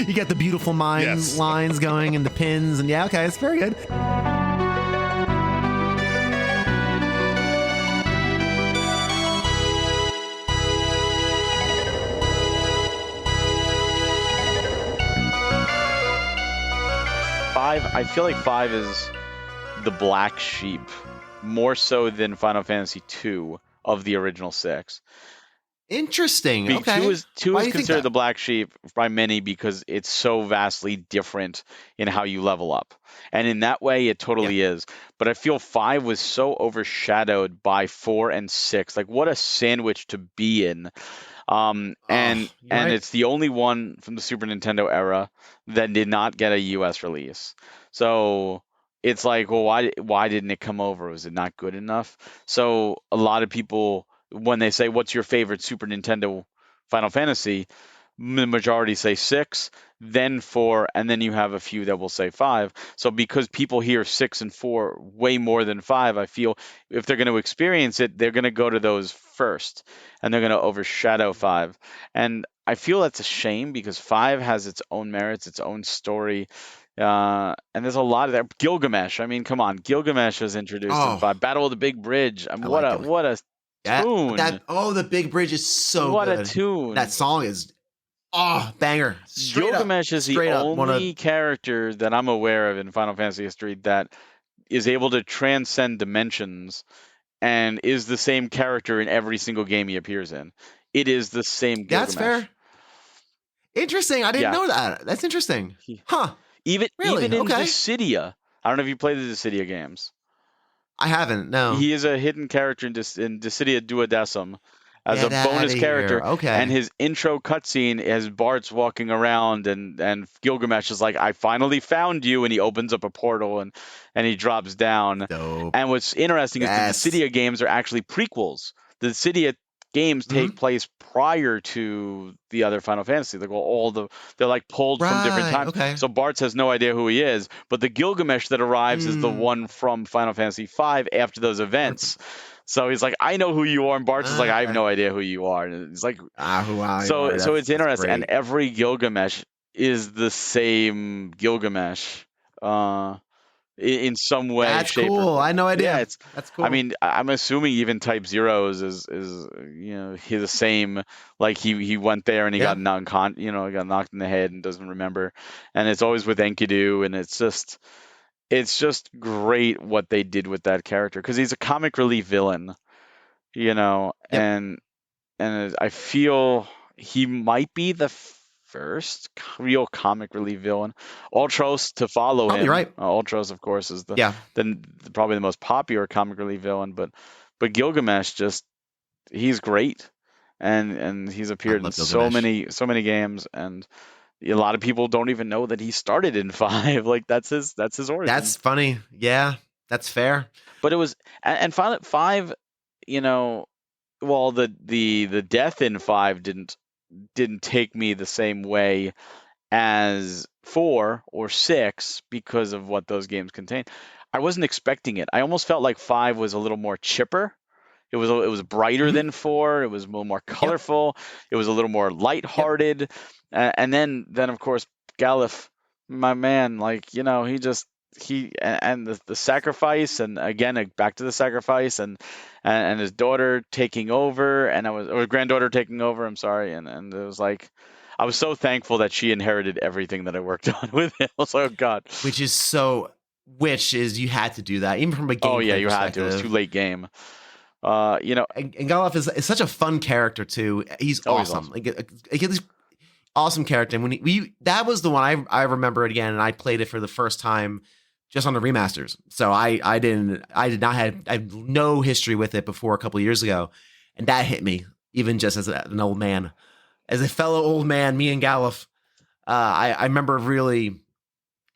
You got the beautiful minds lines going and the pins, and okay, it's very good. I feel like 5 is the black sheep, more so than Final Fantasy II of the original 6. Interesting. Okay. 2 is considered the black sheep by many because it's so vastly different in how you level up. And in that way, it totally is. But I feel 5 was so overshadowed by 4 and 6. Like, what a sandwich to be in. And right. it's the only one from the Super Nintendo era that did not get a US release. So it's like, well, why didn't it come over? Was it not good enough? So a lot of people, when they say, what's your favorite Super Nintendo Final Fantasy, the majority say 6, then 4, and then you have a few that will say 5. So because people hear 6 and 4 way more than 5, I feel if they're going to experience it, they're going to go to those first, and they're going to overshadow 5. And I feel that's a shame because 5 has its own merits, its own story. And there's a lot of that. Gilgamesh. I mean, come on. Gilgamesh was introduced in 5. Battle of the Big Bridge. I mean, what a tune. The Big Bridge is so what good. a tune. That song is banger. Gilgamesh is the only character that I'm aware of in Final Fantasy history that is able to transcend dimensions and is the same character in every single game he appears in. It is the same Gilgamesh. That's fair. Interesting. I didn't know that. That's interesting. Huh. Even in Dissidia. I don't know if you played the Dissidia games. I haven't, no. He is a hidden character in Dissidia Duodecim as a bonus character. Okay. And his intro cutscene is Bart's walking around and Gilgamesh is like, I finally found you, and he opens up a portal and he drops down. Dope. And what's interesting is the Dissidia games are actually prequels. The Dissidia games take place prior to the other Final Fantasy. Like they're like pulled from different times. Okay. So Bartz has no idea who he is, but the Gilgamesh that arrives is the one from Final Fantasy V after those events. So he's like, I know who you are, and Bartz is like, I have no idea who you are. And he's like, who I so are. it's interesting, and every Gilgamesh is the same Gilgamesh. In some way, that's shape, cool. I had no idea. Yeah, that's cool. I mean, I'm assuming even Type Zeros is he's the same. Like he went there and he got knocked in the head and doesn't remember. And it's always with Enkidu, and it's just great what they did with that character because he's a comic relief villain, and I feel he might be the first real comic relief villain. Ultros to follow him. Right. Ultros, of course, is probably the most popular comic relief villain, but Gilgamesh he's great, and he's appeared in so many games, and a lot of people don't even know that he started in 5. Like that's his origin. That's funny. Yeah, that's fair. But it was and 5. Well, the death in 5 didn't take me the same way as 4 or 6 because of what those games contain. I wasn't expecting it. I almost felt like 5 was a little more chipper. It was brighter than 4. It was a little more colorful. It was a little more lighthearted. And then of course Galuf, my man, he the sacrifice, and again back to the sacrifice, and his daughter taking over, or granddaughter taking over. I'm sorry, and it was like I was so thankful that she inherited everything that I worked on with him. I was like, oh God, which is you had to do that even from a game. Oh yeah, you had to. It was too late game. And Galuf is such a fun character too. He's awesome. He's awesome character. And when that was the one I remember it again, and I played it for the first time just on the remasters. So I have no history with it before a couple of years ago, and that hit me even just as an old man, as a fellow old man. Me and Galuf, I remember really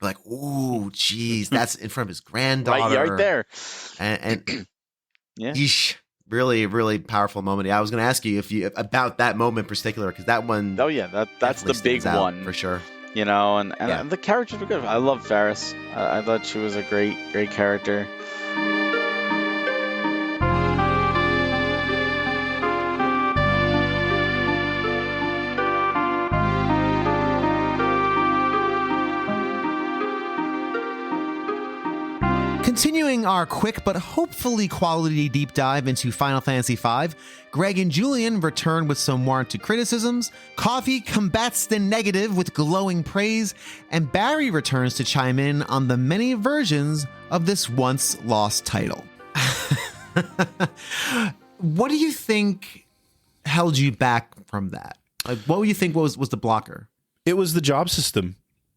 like, ooh, geez, that's in front of his granddaughter, right there, and yeah, really, really powerful moment. I was going to ask you about that moment in particular, because that one. Oh yeah, that's the big one for sure. And the characters were good. I love Varys. I thought she was a great character. Continuing our quick but hopefully quality deep dive into Final Fantasy V, Greg and Julian return with some warranted criticisms, Coffee combats the negative with glowing praise, and Barry returns to chime in on the many versions of this once lost title. What do you think held you back from that? Like, what do you think was the blocker? It was the job system.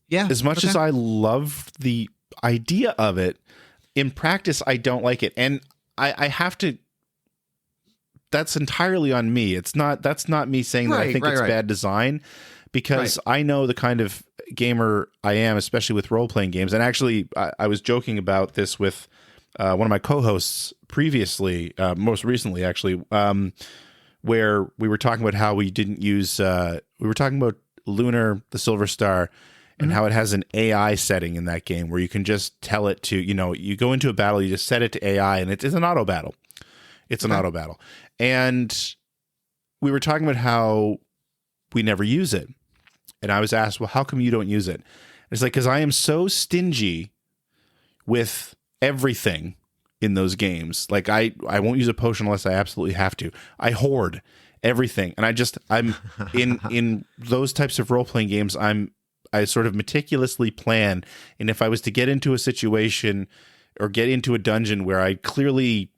Yeah. As much as I love the idea of it, in practice, I don't like it. And I have to entirely on me. That's not me saying that I think it's bad design, because I know the kind of gamer I am, especially with role-playing games. And actually, I was joking about this with one of my co-hosts previously, most recently actually, where we were talking about how we didn't use, we were talking about Lunar, the Silver Star, and how it has an AI setting in that game where you can just tell it to, you go into a battle, you just set it to AI, and it's an auto battle. It's an auto battle. And we were talking about how we never use it. And I was asked, well, how come you don't use it? It's like, because I am so stingy with everything in those games. Like I won't use a potion unless I absolutely have to. I hoard everything. And I'm in those types of role-playing games, I sort of meticulously plan. And if I was to get into a situation or get into a dungeon where I clearly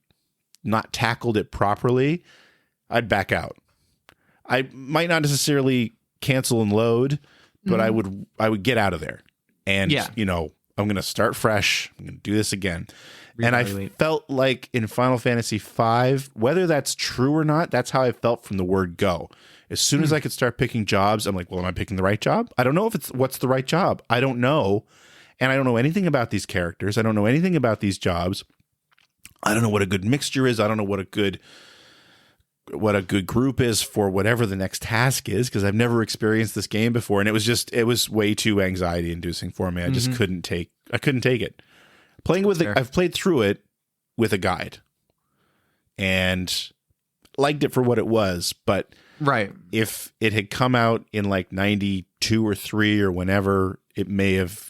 not tackled it properly, I'd back out. I might not necessarily cancel and load, but I would get out of there. And, I'm going to start fresh. I'm going to do this again. And I felt like in Final Fantasy V, whether that's true or not, that's how I felt from the word go. As soon as I could start picking jobs, I'm like, well, am I picking the right job? I don't know what's the right job. I don't know. And I don't know anything about these characters. I don't know anything about these jobs. I don't know what a good mixture is. I don't know what a good group is for whatever the next task is, because I've never experienced this game before. And it was way too anxiety inducing for me. I just couldn't take it. I've played through it with a guide and liked it for what it was, but if it had come out in like 92 or 3 or whenever, it may have,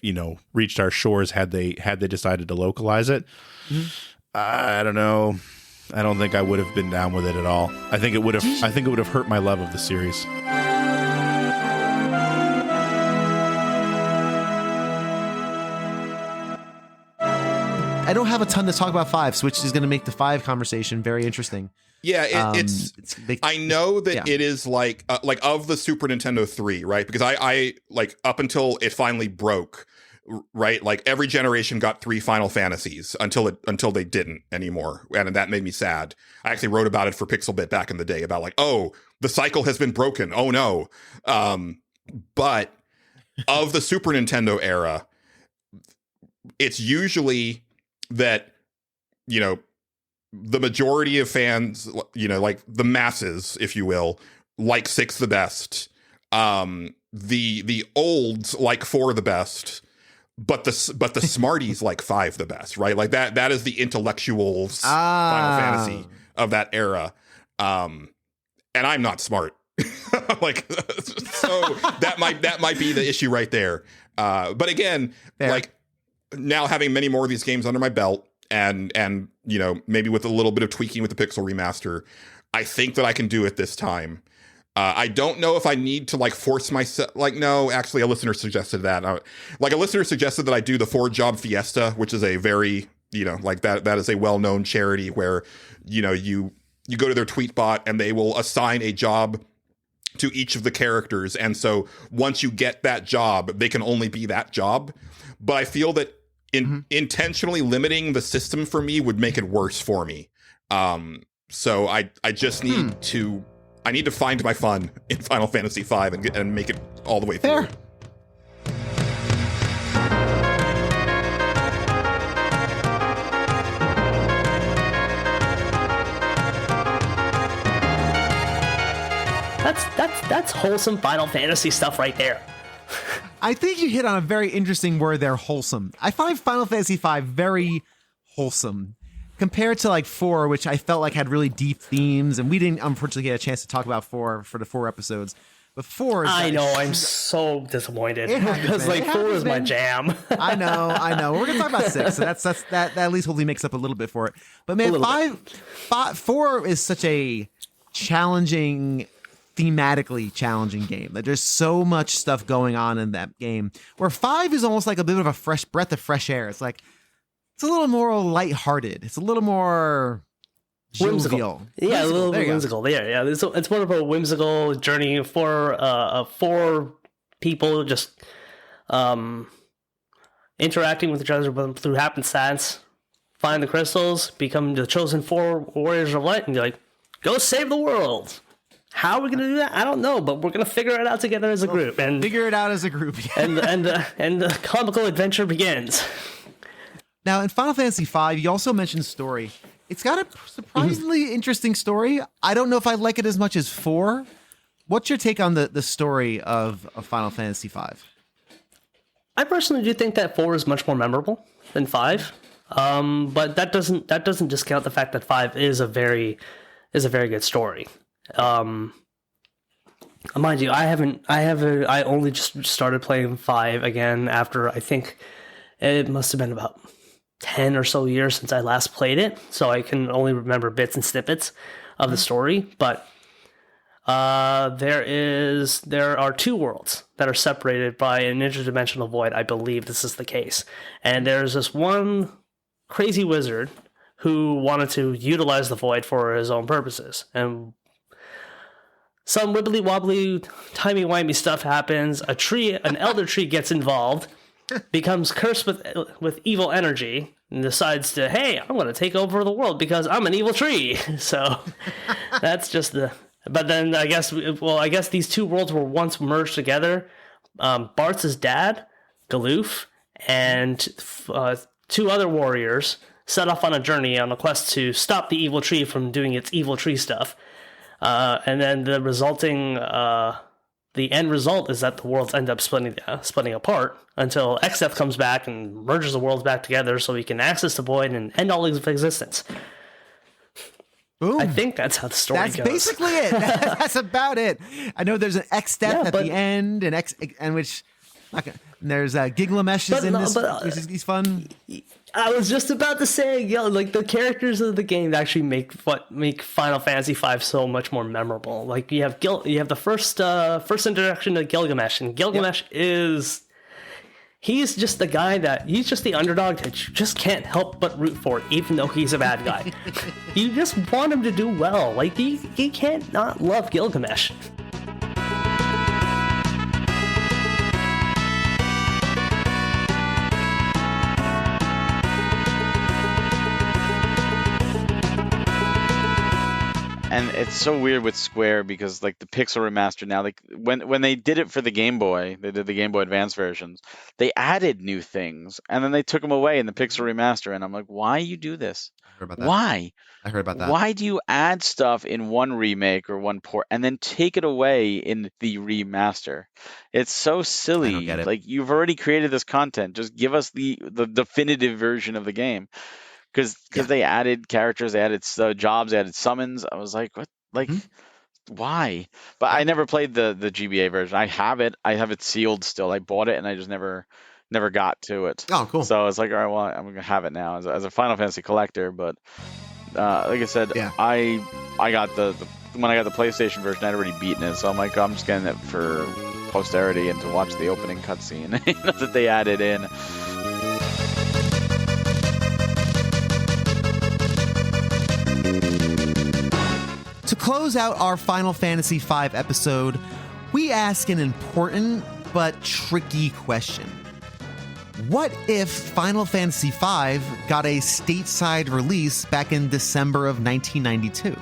reached our shores had they decided to localize it. I don't know. I don't think I would have been down with it at all. I think it would have hurt my love of the series. I don't have a ton to talk about 5, which is going to make the 5 conversation very interesting. Yeah, I know that it is like of the Super Nintendo 3, right? Because I like up until it finally broke, right? Like every generation got 3 Final Fantasies until they didn't anymore, and that made me sad. I actually wrote about it for Pixelbit back in the day about like, oh, the cycle has been broken. Oh no. But of the Super Nintendo era, it's usually that the majority of fans, like the masses, if you will, like 6 the best. The olds like 4 the best, but the smarties like 5 the best, right? Like that is the intellectuals Final Fantasy of that era. And I'm not smart. Like, so that might be the issue right there. But again, like now having many more of these games under my belt, and maybe with a little bit of tweaking with the Pixel remaster, I think that I can do it this time. I don't know if I need to like force myself. Like, no, actually, a listener suggested that. A listener suggested that I do the 4-job fiesta, which is a very like that is a well-known charity where you go to their tweet bot and they will assign a job to each of the characters, and so once you get that job, they can only be that job. But I feel that intentionally limiting the system for me would make it worse for me. So I just need to find my fun in Final Fantasy V and make it all the way through. Fair. That's wholesome Final Fantasy stuff right there. I think you hit on a very interesting word there, wholesome. I find Final Fantasy V very wholesome compared to like 4, which I felt like had really deep themes, and we didn't unfortunately get a chance to talk about 4 for the 4 episodes. But 4 is I know, I'm so disappointed because like 4 is my jam. I know. We're gonna talk about 6, so that at least hopefully makes up a little bit for it. But man, 4 is such a thematically challenging game. Like, there's so much stuff going on in that game, where 5 is almost like a bit of a fresh breath of fresh air. It's like it's a little more lighthearted. It's a little more whimsical. Yeah, a little bit whimsical. Yeah. It's more of a whimsical journey for 4 people just interacting with each other through happenstance, find the crystals, become the chosen 4 warriors of light, and you're like, go save the world. How are we going to do that? I don't know, but we're going to figure it out together as a group. And Figure it out as a group. and the comical adventure begins. Now, in Final Fantasy V, you also mentioned story. It's got a surprisingly interesting story. I don't know if I like it as much as 4. What's your take on the story of Final Fantasy V? I personally do think that 4 is much more memorable than 5. But that doesn't discount the fact that 5 is a very good story. Mind you, I only just started playing 5 again after, I think it must have been about 10 or so years since I last played it, so I can only remember bits and snippets of the story. But there are 2 worlds that are separated by an interdimensional void. I believe this is the case, and there's this one crazy wizard who wanted to utilize the void for his own purposes, and some wibbly wobbly, timey wimey stuff happens. An elder tree gets involved, becomes cursed with evil energy, and decides to, hey, I'm going to take over the world because I'm an evil tree. So that's just the. But then I guess these 2 worlds were once merged together. Bart's dad, Galoof, and 2 other warriors set off on a journey on a quest to stop the evil tree from doing its evil tree stuff. And then the end result is that the worlds end up splitting apart until Xdeath comes back and merges the worlds back together so he can access the void and end all of existence. Boom. I think that's how the story goes. That's basically it. That's about it. I know there's an Xdeath at the end, and which. Okay. And there's Gilgamesh is in this, which is fun. I was just about to say, like the characters of the game actually make Final Fantasy V so much more memorable. Like you have the first introduction to Gilgamesh, and Gilgamesh he's just the guy he's just the underdog that you just can't help but root for, even though he's a bad guy. You just want him to do well. Like you can't not love Gilgamesh. And it's so weird with Square because like the Pixel remaster now, like when they did it for the Game Boy, they did the Game Boy Advance versions, they added new things and then they took them away in the Pixel remaster, and I'm like, why you do this? Why? I heard about that. Why do you add stuff in one remake or one port and then take it away in the remaster? It's so silly. I don't get it. Like you've already created this content. Just give us the definitive version of the game. Because they added characters, they added jobs, they added summons. I was like, what? Like, why? But I never played the GBA version. I have it sealed still. I bought it and I just never got to it. Oh, cool. So it's like, all right, well, I'm gonna have it now as a Final Fantasy collector. But like I said, I got when I got the PlayStation version, I'd already beaten it. So I'm like, I'm just getting it for posterity and to watch the opening cutscene that they added in. To close out our Final Fantasy V episode, we ask an important but tricky question. What if Final Fantasy V got a stateside release back in December of 1992?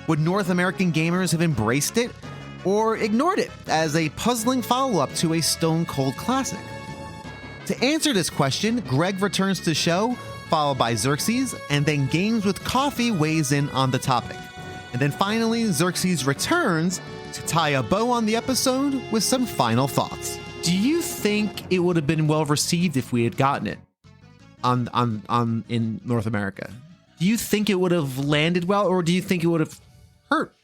Would North American gamers have embraced it or ignored it as a puzzling follow-up to a stone-cold classic? To answer this question, Greg returns to the show, followed by Xerxex, and then Games with Coffee weighs in on the topic. And then finally, Xerxex returns to tie a bow on the episode with some final thoughts. Do you think it would have been well received if we had gotten it on in North America? Do you think it would have landed well, or do you think it would have hurt?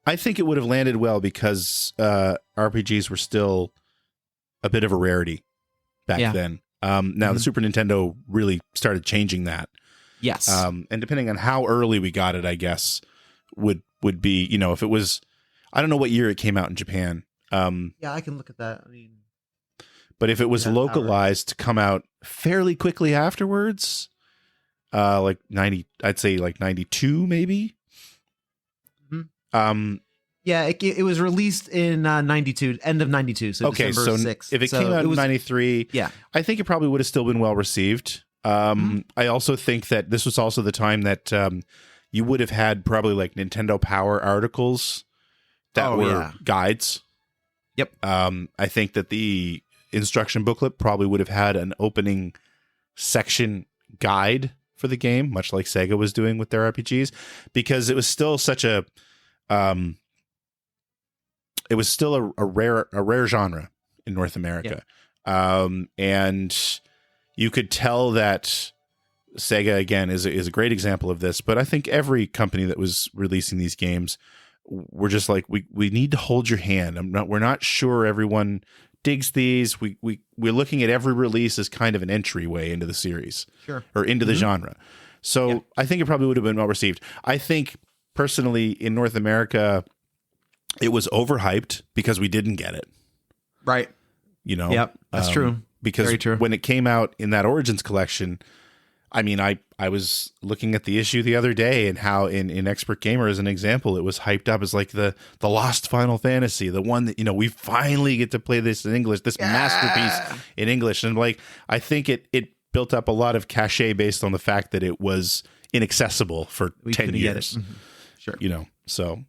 I think it would have landed well because RPGs were still a bit of a rarity back then. Now the Super Nintendo really started changing that. Yes. And depending on how early we got it, I guess would be, if it was, I don't know what year it came out in Japan. Yeah, I can look at that. I mean, but if it was localized to come out fairly quickly afterwards, like 90, I'd say like 92 maybe. Mm-hmm. Yeah, it was released in 92, end of 92, so okay, December so 6th. If it came out in 93, yeah, I think it probably would have still been well received. I also think that this was also the time that you would have had probably like Nintendo Power articles that were guides. Yep. I think that the instruction booklet probably would have had an opening section guide for the game, much like Sega was doing with their RPGs, because it was still such a it was still a rare genre in North America. And you could tell that Sega, again, is a great example of this, but I think every company that was releasing these games were just like, we need to hold your hand. We're not sure everyone digs these. We're looking at every release as kind of an entryway into the series, or into the genre. So I think it probably would have been well received. I think personally in North America, it was overhyped because we didn't get it. Right. You know, yep, that's true. Because very true. When it came out in that Origins collection, I mean, I was looking at the issue the other day and how in Expert Gamer, as an example, it was hyped up as like the lost Final Fantasy, the one that, you know, we finally get to play this in English, this masterpiece in English. And like, I think it built up a lot of cachet based on the fact that it was inaccessible for 10 years. Mm-hmm. Sure. You know, so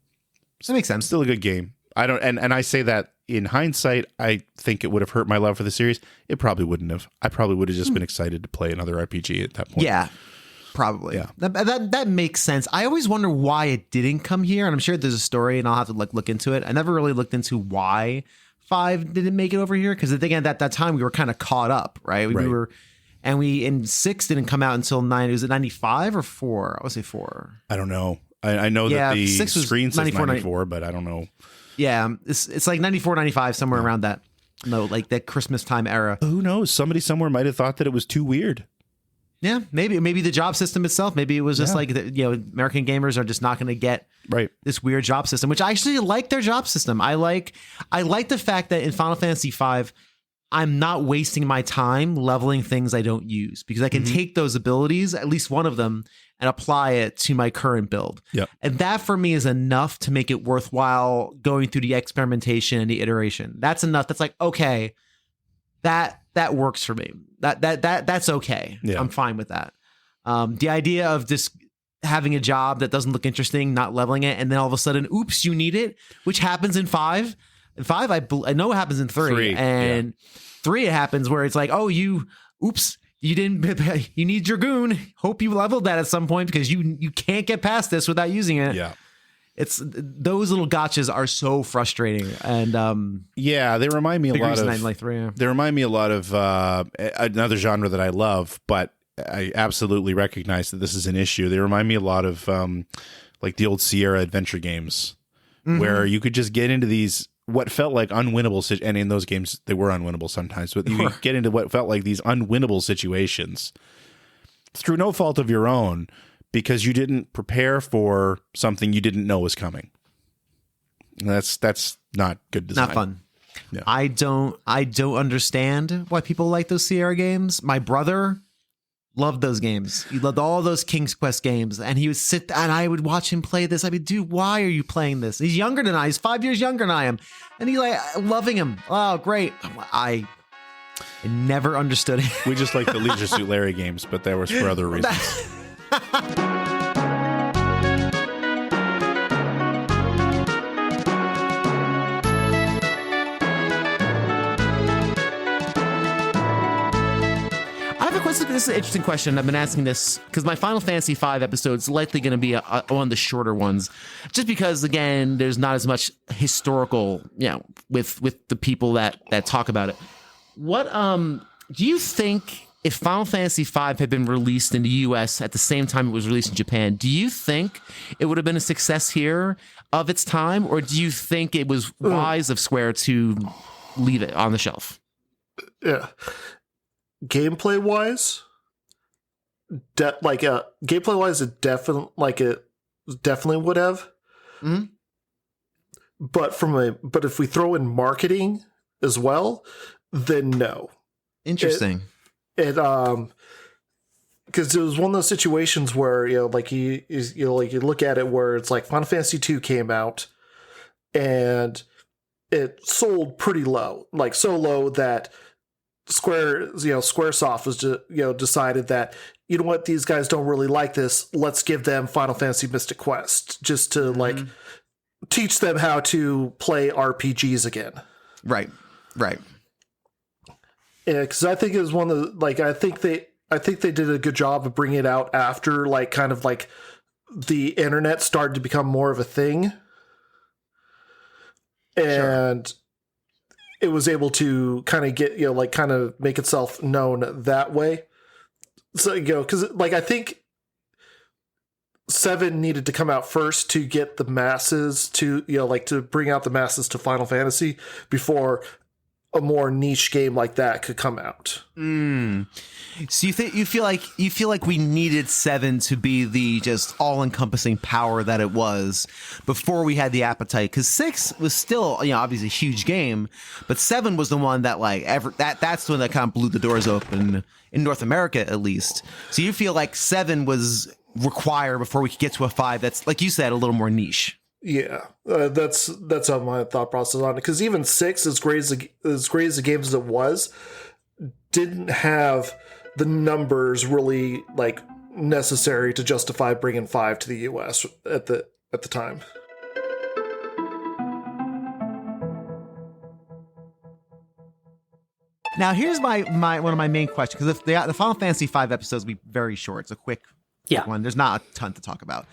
that makes sense. Still a good game. I don't, and I say that in hindsight, I think it would have hurt my love for the series. It probably wouldn't have. I probably would have just been excited to play another RPG at that point. Yeah, probably. Yeah. That makes sense. I always wonder why it didn't come here, and I'm sure there's a story, and I'll have to look into it. I never really looked into why 5 didn't make it over here, because again, at that time we were kind of caught up, right? We were, and in 6 didn't come out until 9. Was it 95 or 4? I would say 4. I don't know. I know that the screen says 94, but I don't know. Yeah, it's like 94, 95, somewhere around that. No, like that Christmas time era. Who knows? Somebody somewhere might have thought that it was too weird. Yeah, maybe the job system itself. Maybe it was just like, American gamers are just not going to get this weird job system, which I actually like their job system. I like the fact that in Final Fantasy V, I'm not wasting my time leveling things I don't use, because I can take those abilities, at least one of them, and apply it to my current build. Yep. And that for me is enough to make it worthwhile going through the experimentation and the iteration. That's enough. That's like, okay, that works for me. That's okay. Yeah. I'm fine with that. The idea of just having a job that doesn't look interesting, not leveling it, and then all of a sudden, oops, you need it, which happens in 5. In 5, I know it happens in 3. And 3, it happens where it's like, oh, oops, you didn't, you need your goon. Hope you leveled that at some point, because you can't get past this without using it. Yeah. It's those little gotchas are so frustrating. And they remind me a lot of They remind me a lot of another genre that I love, but I absolutely recognize that this is an issue. They remind me a lot of like the old Sierra adventure games, where you could just get into these what felt like unwinnable, and in those games they were unwinnable sometimes, but you get into what felt like these unwinnable situations through no fault of your own, because you didn't prepare for something you didn't know was coming. That's not good design. Not fun. No. I don't understand why people like those Sierra games. My brother loved those games. He loved all those King's Quest games, and he would sit and I would watch him play this. I'd be, dude, why are you playing this? He's younger than I. He's 5 years younger than I am, and he's like loving him. Oh, great! I never understood it. We just like the Leisure Suit Larry games, but that was for other reasons. This is an interesting question. I've been asking this because my Final Fantasy V episode is likely going to be one of the shorter ones, just because, again, there's not as much historical, with the people that talk about it. What do you think, if Final Fantasy V had been released in the US at the same time it was released in Japan, do you think it would have been a success here of its time, or do you think it was wise of Square to leave it on the shelf? Yeah. Gameplay wise, it definitely would have. Mm-hmm. But if we throw in marketing as well, then no. Interesting. Because it was one of those situations where you look at it where it's like Final Fantasy 2 came out and it sold pretty low, like so low that Squaresoft was decided that, you know what, these guys don't really like this. Let's give them Final Fantasy Mystic Quest just to like teach them how to play RPGs again. Right. Yeah, because I think it was one of the, like, I think they did a good job of bringing it out after like kind of like the internet started to become more of a thing, and it was able to kind of get, kind of make itself known that way. So, because like I think 7 needed to come out first to get the masses to, to bring out the masses to Final Fantasy before a more niche game like that could come out. So you feel like we needed 7 to be the just all-encompassing power that it was before we had the appetite, because 6 was still, obviously a huge game, but 7 was the one that that's the one that kind of blew the doors open in North America, at least. So you feel like 7 was required before we could get to a 5 that's, like you said, a little more niche. Yeah, that's on my thought process on it, because even 6, as great as the game as it was, didn't have the numbers really like necessary to justify bringing 5 to the US at the time. Now here's my one of my main questions, because the Final Fantasy 5 episodes will be very short. It's a quick one. There's not a ton to talk about.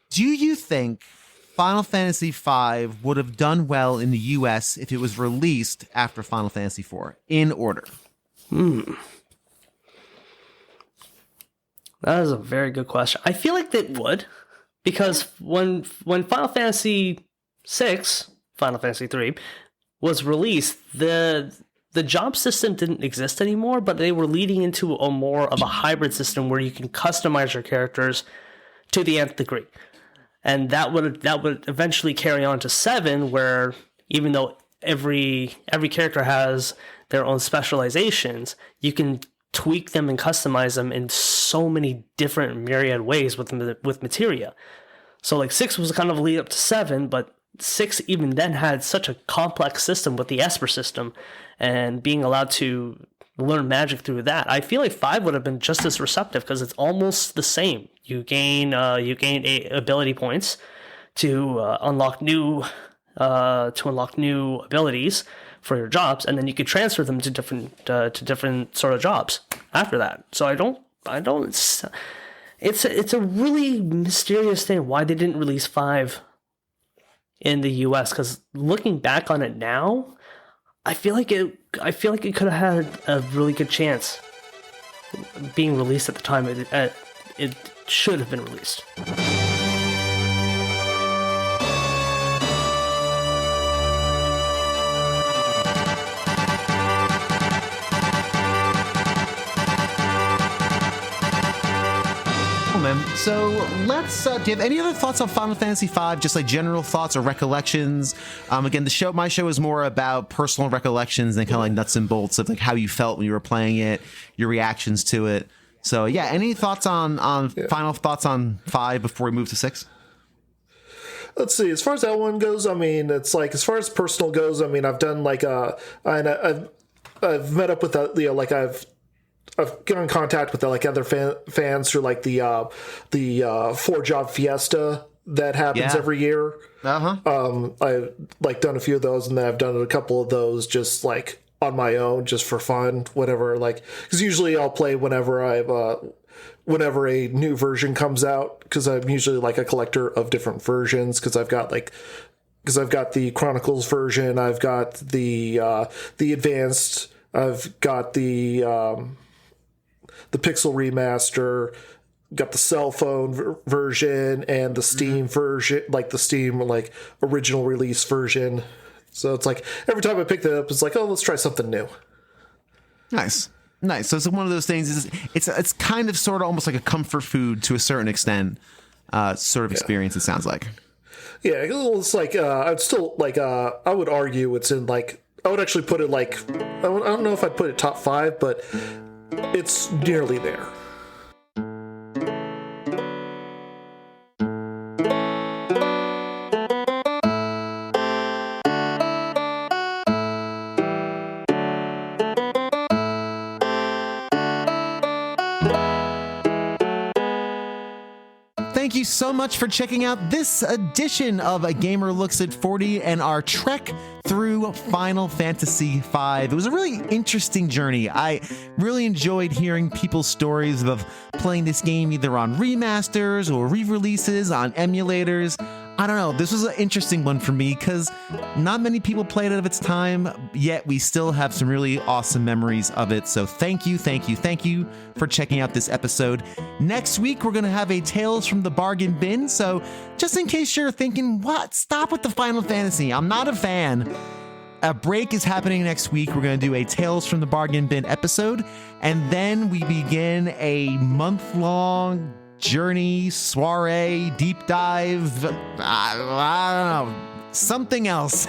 Do you think Final Fantasy V would have done well in the US if it was released after Final Fantasy IV, in order? That is a very good question. I feel like it would, because when Final Fantasy VI, Final Fantasy III, was released, the job system didn't exist anymore, but they were leading into a more of a hybrid system where you can customize your characters to the nth degree. And that would eventually carry on to 7, where even though every character has their own specializations, you can tweak them and customize them in so many different myriad ways with materia. So like 6 was kind of a lead up to 7, but 6 even then had such a complex system with the Esper system and being allowed to learn magic through that. I feel like 5 would have been just as receptive, because it's almost the same. You gain ability points to unlock new abilities for your jobs, and then you could transfer them to different sort of jobs after that. So I don't. It's a really mysterious thing why they didn't release 5 in the US, because looking back on it now, I feel like it could have had a really good chance being released at the time it should have been released. So let's. Do you have any other thoughts on Final Fantasy V? Just like general thoughts or recollections? Again, my show is more about personal recollections and kind of like nuts and bolts of like how you felt when you were playing it, your reactions to it. So yeah, any thoughts on final thoughts on 5 before we move to 6? Let's see. As far as that one goes, I mean, it's like, as far as personal goes, I mean, I've done like I've met up with I've got in contact with like other fans through like the 4-job fiesta that happens every year. I've like done a few of those, and then I've done a couple of those just like on my own, just for fun, whatever. Like, because usually I'll play whenever a new version comes out, because I'm usually like a collector of different versions, because I've got the Chronicles version, I've got the advanced, I've got the Pixel remaster, got the cell phone version, and the Steam version, like the Steam like original release version. So it's like every time I pick that up, it's like, oh, let's try something new. Nice. So it's one of those things. It's kind of sort of almost like a comfort food to a certain extent, sort of experience. It sounds like. Yeah, it's like I'd still like I would argue it's in like, I would actually put it like, I don't know if I'd put it top 5, but it's nearly there. thank you so much for checking out this edition of A Gamer Looks at 40 and our trek through Final Fantasy V. It was a really interesting journey. I really enjoyed hearing people's stories of playing this game either on remasters or re-releases on emulators. I don't know, this was an interesting one for me because not many people played it of its time, yet we still have some really awesome memories of it. So thank you for checking out this episode. Next week, we're going to have a Tales from the Bargain Bin. So just in case you're thinking, what? Stop with the Final Fantasy. I'm not a fan. A break is happening next week. We're going to do a Tales from the Bargain Bin episode. And then we begin a month-long journey, soiree, deep dive, I don't know, something else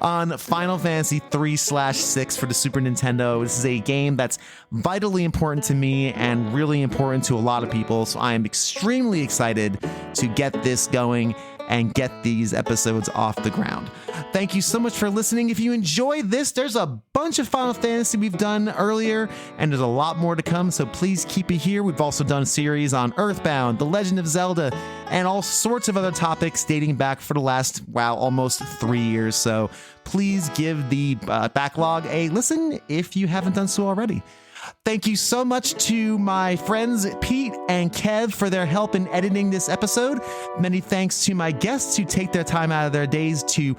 on Final Fantasy 3/6 for the Super Nintendo. This is a game that's vitally important to me and really important to a lot of people, so I am extremely excited to get this going and get these episodes off the ground. Thank you so much for listening. If you enjoyed this, there's a bunch of Final Fantasy we've done earlier, and there's a lot more to come, so please keep it here. We've also done a series on Earthbound, The Legend of Zelda, and all sorts of other topics dating back for the last, almost 3 years. So please give the backlog a listen if you haven't done so already. Thank you so much to my friends Pete and Kev for their help in editing this episode. Many thanks to my guests who take their time out of their days to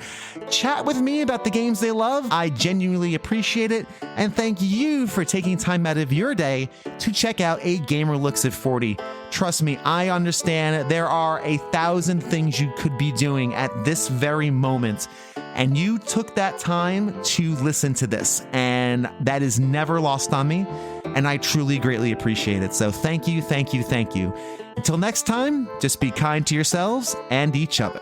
chat with me about the games they love. I genuinely appreciate it. And thank you for taking time out of your day to check out A Gamer Looks at 40. Trust me, I understand there are 1,000 things you could be doing at this very moment. And you took that time to listen to this, and that is never lost on me, and I truly greatly appreciate it. So thank you. Until next time, just be kind to yourselves and each other.